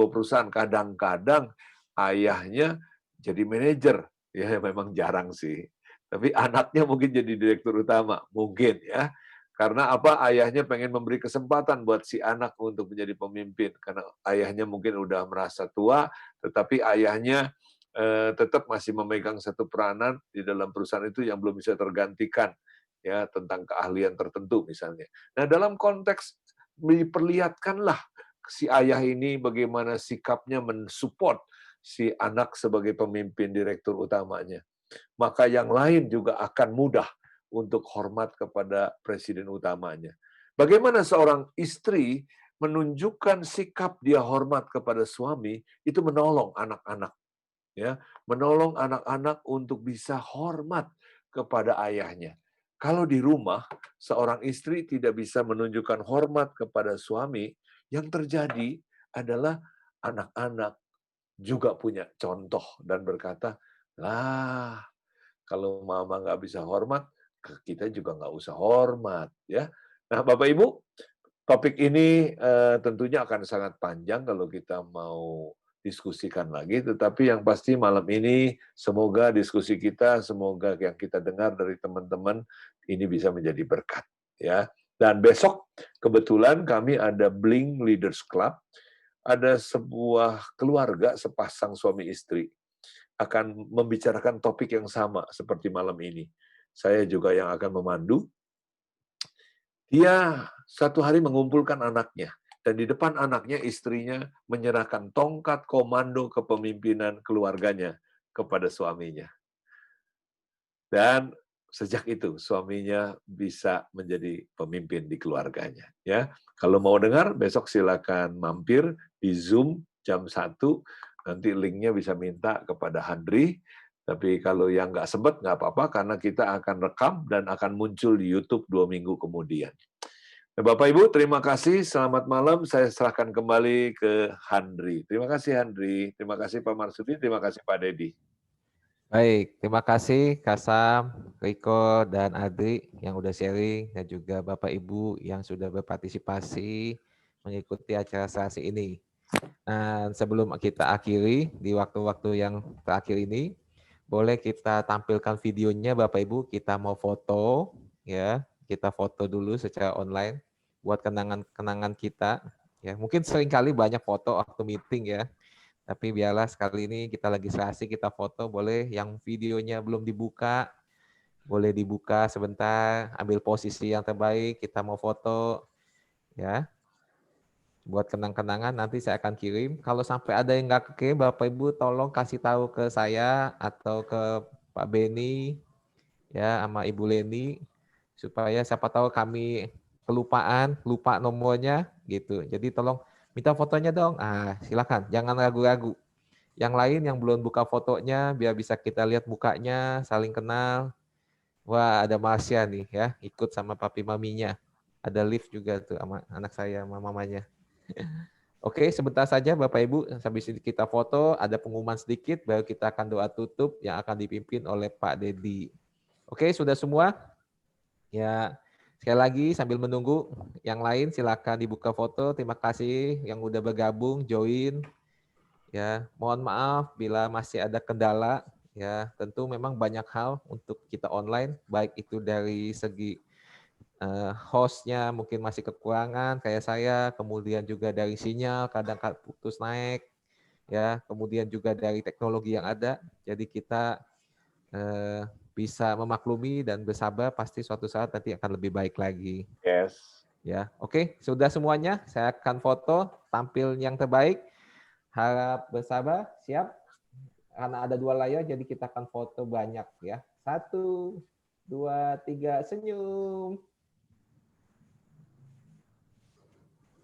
perusahaan, kadang-kadang ayahnya jadi manajer. Ya memang jarang sih. Tapi anaknya mungkin jadi direktur utama, mungkin ya. Karena apa? Ayahnya pengen memberi kesempatan buat si anak untuk menjadi pemimpin. Karena ayahnya mungkin udah merasa tua, tetapi ayahnya tetap masih memegang satu peranan di dalam perusahaan itu yang belum bisa tergantikan, ya, tentang keahlian tertentu misalnya. Nah, dalam konteks diperlihatkanlah si ayah ini bagaimana sikapnya mensupport si anak sebagai pemimpin direktur utamanya. Maka yang lain juga akan mudah untuk hormat kepada presiden utamanya. Bagaimana seorang istri menunjukkan sikap dia hormat kepada suami, itu menolong anak-anak, ya, menolong anak-anak untuk bisa hormat kepada ayahnya. Kalau di rumah seorang istri tidak bisa menunjukkan hormat kepada suami, yang terjadi adalah anak-anak juga punya contoh dan berkata, lah, kalau mama nggak bisa hormat, kita juga nggak usah hormat, ya. Nah, Bapak Ibu, topik ini tentunya akan sangat panjang kalau kita mau diskusikan lagi, tetapi yang pasti malam ini semoga diskusi kita, semoga yang kita dengar dari teman-teman ini bisa menjadi berkat, ya. Dan besok kebetulan kami ada Blink Leaders Club, ada sebuah keluarga sepasang suami istri akan membicarakan topik yang sama seperti malam ini. Saya juga yang akan memandu. Dia satu hari mengumpulkan anaknya, dan di depan anaknya istrinya menyerahkan tongkat komando kepemimpinan keluarganya kepada suaminya. Dan sejak itu suaminya bisa menjadi pemimpin di keluarganya. Ya, kalau mau dengar besok silakan mampir di Zoom jam 1. Nanti linknya bisa minta kepada Handri. Tapi kalau yang nggak sempat, nggak apa-apa, karena kita akan rekam dan akan muncul di YouTube 2 minggu kemudian. Nah, Bapak Ibu, terima kasih. Selamat malam. Saya serahkan kembali ke Handri. Terima kasih Handri. Terima kasih Pak Marsudi. Terima kasih Pak Dedi. Baik, terima kasih Kak Sam, Riko, dan Adri yang udah sharing, dan juga Bapak Ibu yang sudah berpartisipasi mengikuti acara sesi ini. Dan sebelum kita akhiri di waktu-waktu yang terakhir ini, boleh kita tampilkan videonya Bapak Ibu, kita mau foto, ya, kita foto dulu secara online buat kenangan-kenangan kita. Ya, mungkin seringkali banyak foto waktu meeting ya, tapi biarlah sekali ini kita lagi sesi, kita foto, boleh yang videonya belum dibuka, boleh dibuka sebentar, ambil posisi yang terbaik, kita mau foto, ya. Buat kenang-kenangan nanti saya akan kirim. Kalau sampai ada yang nggak kekirim, Bapak Ibu tolong kasih tahu ke saya atau ke Pak Beni, ya, sama Ibu Leni, supaya siapa tahu kami kelupaan, lupa nomornya gitu. Jadi tolong minta fotonya dong. Silakan, jangan ragu-ragu. Yang lain yang belum buka fotonya, biar bisa kita lihat mukanya, saling kenal. Wah, ada Marsha nih ya, ikut sama papi maminya. Ada Liv juga tuh sama anak saya sama mamanya. Oke, sebentar saja Bapak Ibu, sambil kita foto, ada pengumuman sedikit, baru kita akan doa tutup yang akan dipimpin oleh Pak Dedi. Oke, sudah semua? Ya, sekali lagi sambil menunggu, yang lain silakan dibuka foto. Terima kasih yang udah bergabung, join. Ya, mohon maaf bila masih ada kendala ya tentu memang banyak hal untuk kita online, baik itu dari segi hostnya mungkin masih kekurangan kayak saya, kemudian juga dari sinyal kadang putus naik, ya, kemudian juga dari teknologi yang ada. Jadi kita bisa memaklumi dan bersabar, pasti suatu saat nanti akan lebih baik lagi. Yes. Ya, oke, sudah semuanya. Saya akan foto tampil yang terbaik. Harap bersabar, siap. Karena ada 2 layar, jadi kita akan foto banyak ya. 1, 2, 3, senyum.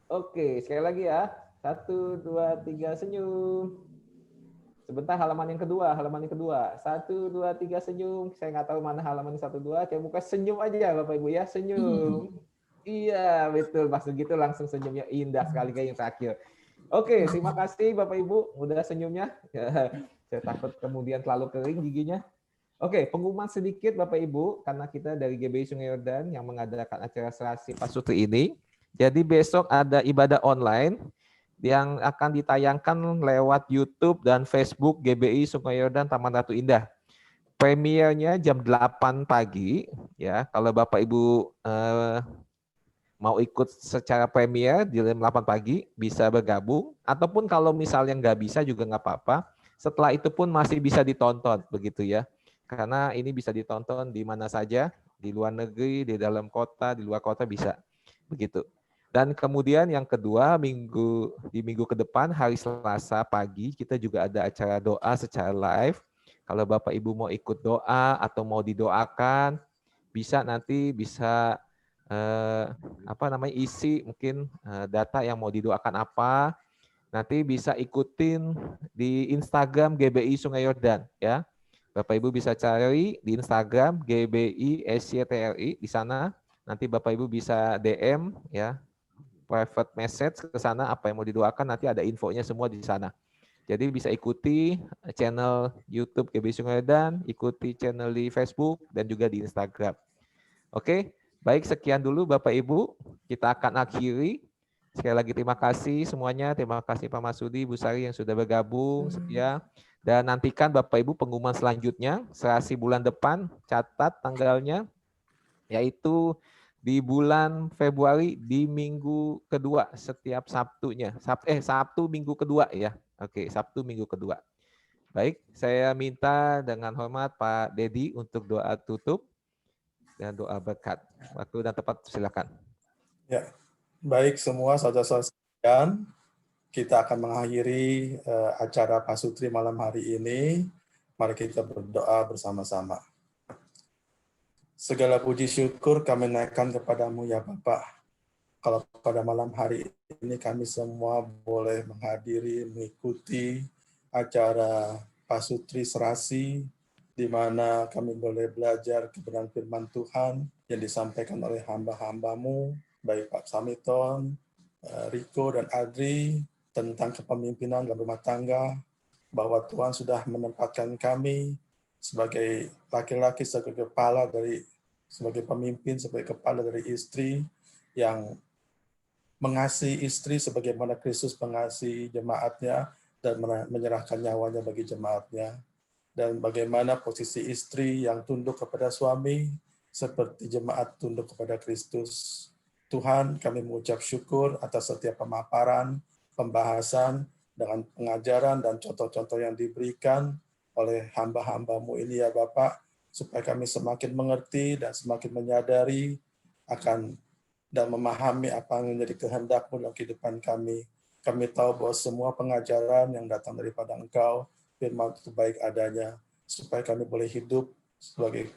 Oke, sekali lagi ya. 1, 2, 3, senyum. Sebentar, halaman yang kedua. 1, 2, 3, senyum. Saya nggak tahu mana halaman 1, 2. Coba buka senyum aja Bapak Ibu ya, senyum. Iya, betul. Maksud gitu langsung senyumnya indah sekali kayak yang terakhir. Oke, terima kasih Bapak Ibu udah senyumnya. Saya takut kemudian terlalu kering giginya. Oke, pengumuman sedikit Bapak Ibu, karena kita dari GBI Sungai Yordan yang mengadakan acara serasi Pasutri ini. Jadi besok ada ibadah online yang akan ditayangkan lewat YouTube dan Facebook GBI Sungai Yordan Taman Ratu Indah. Premiernya jam 8 pagi, ya. Kalau Bapak Ibu mau ikut secara premier di jam 8 pagi, bisa bergabung. Ataupun kalau misalnya nggak bisa juga nggak apa-apa. Setelah itu pun masih bisa ditonton, begitu ya. Karena ini bisa ditonton di mana saja, di luar negeri, di dalam kota, di luar kota bisa. Begitu. Dan kemudian yang kedua, di minggu ke depan, hari Selasa pagi, kita juga ada acara doa secara live. Kalau Bapak Ibu mau ikut doa atau mau didoakan, bisa isi mungkin data yang mau didoakan apa, nanti bisa ikutin di Instagram GBI Sungai Yordan ya. Bapak Ibu bisa cari di Instagram GBI SYTRI di sana. Nanti Bapak Ibu bisa DM ya, private message ke sana apa yang mau didoakan, nanti ada infonya semua di sana. Jadi bisa ikuti channel YouTube GBI Sungai Yordan, ikuti channel di Facebook dan juga di Instagram. Oke. Baik, sekian dulu Bapak Ibu. Kita akan akhiri. Sekali lagi terima kasih semuanya. Terima kasih Pak Masudi, Bu Sari yang sudah bergabung setia. Dan nantikan Bapak Ibu pengumuman selanjutnya. Serasi bulan depan, catat tanggalnya. Yaitu di bulan Februari di minggu kedua setiap Sabtunya. Sabtu minggu kedua ya. Oke, Sabtu minggu kedua. Baik, saya minta dengan hormat Pak Dedi untuk doa tutup dan doa berkat. Waktu dan tepat, silakan. Ya, baik semua saudara-saudara sekalian, kita akan mengakhiri acara Pasutri malam hari ini. Mari kita berdoa bersama-sama. Segala puji syukur kami naikkan kepadamu ya Bapak. Kalau pada malam hari ini kami semua boleh menghadiri, mengikuti acara Pasutri Serasi, di mana kami boleh belajar kebenaran firman Tuhan yang disampaikan oleh hamba-hambamu, baik Pak Samiton, Riko, dan Adri, tentang kepemimpinan dalam rumah tangga, bahwa Tuhan sudah menempatkan kami sebagai laki-laki, sebagai pemimpin, sebagai kepala dari istri, yang mengasihi istri sebagaimana Kristus mengasihi jemaatnya dan menyerahkan nyawanya bagi jemaatnya. Dan bagaimana posisi istri yang tunduk kepada suami seperti jemaat tunduk kepada Kristus. Tuhan, kami mengucap syukur atas setiap pemaparan, pembahasan, dengan pengajaran dan contoh-contoh yang diberikan oleh hamba-hambamu ini ya Bapak, supaya kami semakin mengerti dan semakin menyadari akan dan memahami apa yang menjadi kehendak-Mu dalam kehidupan kami. Kami tahu bahwa semua pengajaran yang datang daripada Engkau, firman itu baik adanya, supaya kami boleh hidup sebagai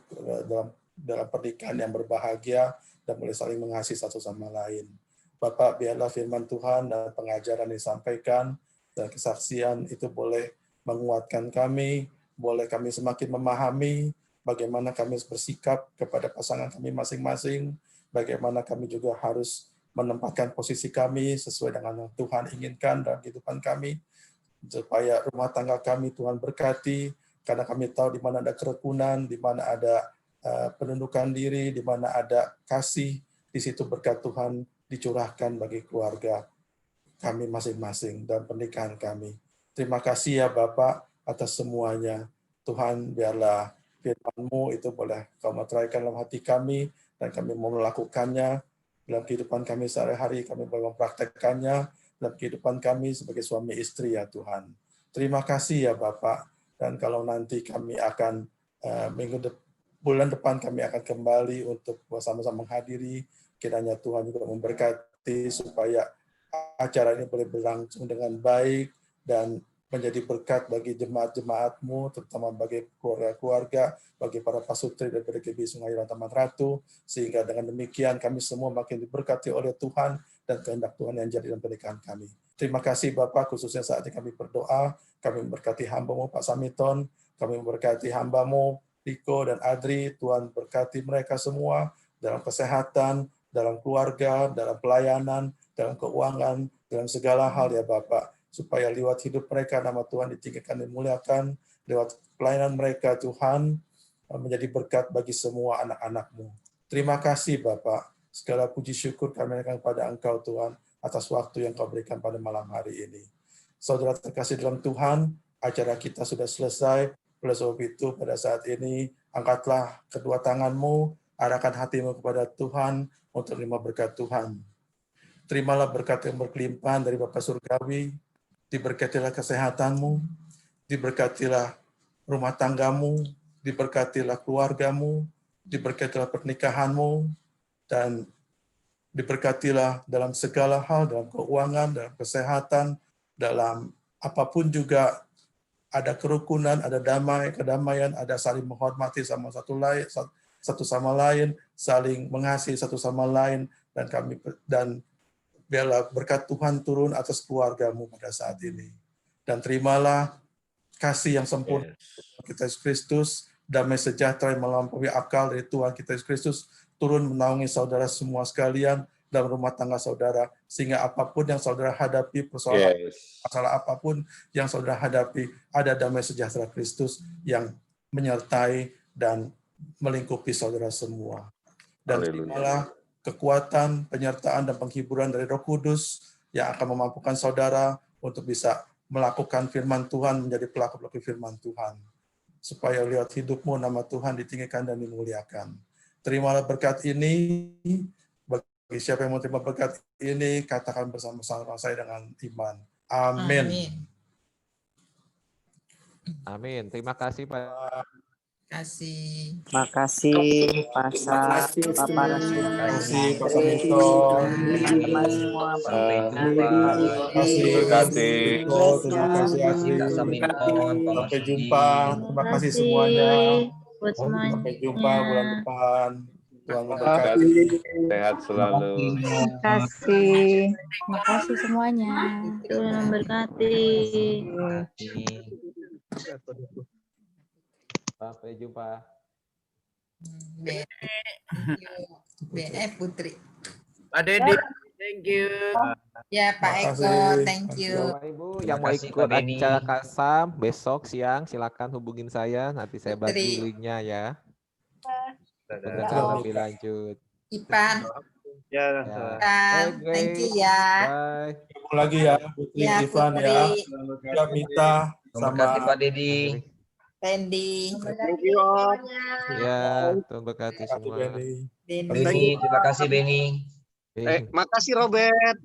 dalam pernikahan yang berbahagia dan boleh saling mengasihi satu sama lain. Bapak, biarlah firman Tuhan dan pengajaran yang disampaikan dan kesaksian itu boleh menguatkan kami, boleh kami semakin memahami bagaimana kami bersikap kepada pasangan kami masing-masing, bagaimana kami juga harus menempatkan posisi kami sesuai dengan yang Tuhan inginkan dalam kehidupan kami, supaya rumah tangga kami Tuhan berkati, karena kami tahu di mana ada kerukunan, di mana ada penundukan diri, di mana ada kasih, di situ berkat Tuhan dicurahkan bagi keluarga kami masing-masing dan pernikahan kami. Terima kasih ya Bapak atas semuanya. Tuhan, biarlah firman-Mu itu boleh Kau meteraikan dalam hati kami, dan kami mau melakukannya dalam kehidupan kami sehari-hari, kami boleh mempraktekkannya dalam kehidupan kami sebagai suami istri ya Tuhan. Terima kasih ya Bapak, dan kalau nanti kami akan bulan depan kami akan kembali untuk bersama-sama menghadiri, kiranya Tuhan juga memberkati supaya acara ini boleh berlangsung dengan baik dan menjadi berkat bagi jemaat-jemaat-Mu, terutama bagi keluarga-keluarga, bagi para pasutri dari PDKB Sungai Hilang Taman Ratu, sehingga dengan demikian kami semua makin diberkati oleh Tuhan dan kehendak Tuhan yang jadi dalam pernikahan kami. Terima kasih Bapak, khususnya saat ini kami berdoa, kami memberkati hamba-Mu Pak Samiton, kami memberkati hamba-Mu Riko dan Adri, Tuhan berkati mereka semua dalam kesehatan, dalam keluarga, dalam pelayanan, dalam keuangan, dalam segala hal ya Bapak, supaya lewat hidup mereka nama Tuhan ditinggikan dan dimuliakan, lewat pelayanan mereka Tuhan menjadi berkat bagi semua anak-anak-Mu. Terima kasih Bapak, segala puji syukur kami berikan kepada Engkau Tuhan atas waktu yang Kau berikan pada malam hari ini. Saudara terkasih dalam Tuhan, acara kita sudah selesai. Oleh sebab itu pada saat ini angkatlah kedua tangan-Mu, arahkan hati-Mu kepada Tuhan untuk menerima berkat Tuhan. Terimalah berkat yang berkelimpahan dari Bapa Surgawi, diberkatilah kesehatan-Mu, diberkatilah rumah tangga-Mu, diberkatilah keluarga-Mu, diberkatilah pernikahan-Mu, dan diberkatilah dalam segala hal, dalam keuangan, dalam kesehatan, dalam apapun juga ada kerukunan, ada damai, kedamaian, ada saling menghormati sama satu sama lain, saling mengasihi satu sama lain, dan biarlah berkat Tuhan turun atas keluarga-Mu pada saat ini. Dan terimalah kasih yang sempurna kita Yesus Kristus, damai sejahtera yang melampaui akal dari Tuhan kita Yesus Kristus, turun menaungi saudara semua sekalian dalam rumah tangga saudara, sehingga apapun yang saudara hadapi, persoalan masalah apapun yang saudara hadapi, ada damai sejahtera Kristus yang menyertai dan melingkupi saudara semua. Dan terimalah kekuatan, penyertaan, dan penghiburan dari Roh Kudus yang akan memampukan saudara untuk bisa melakukan firman Tuhan, menjadi pelaku-pelaku firman Tuhan. Supaya lewat hidupmu nama Tuhan ditinggikan dan dimuliakan. Terimalah berkat ini, bagi siapa yang mau terima berkat ini, katakan bersama-sama saya dengan iman. Amin. Amin. Terima kasih Pak. Kasih. Makasih Pak Sam, Pak Parasum. Terima kasih Pak Samiton. Teman-teman semua. Terima kasih. Terima kasih Adri. Sampai jumpa. Terima kasih semuanya. Sampai jumpa bulan depan. Tuhan memberkati. Sehat selalu. Terima kasih. Terima kasih semuanya. Tuhan memberkati. Sampai jumpa. BF Putri. Pak Dedi, thank you. Ya Pak Eko, thank you. Bapak Ibu yang mau ikut acara Kasam besok siang silakan hubungin saya, nanti saya bagi linknya ya. Untuk lebih lanjut. Ipan. Ya, Thank you ya. Bye. Ketemu lagi ya, Putri, Ya, Ivan ya. Putri. Ya, Mita sama Pak Dedi. Randy. Thank you all. Ya, Tuhan berkati semua. Beni, terima kasih Beni. Makasih Robert.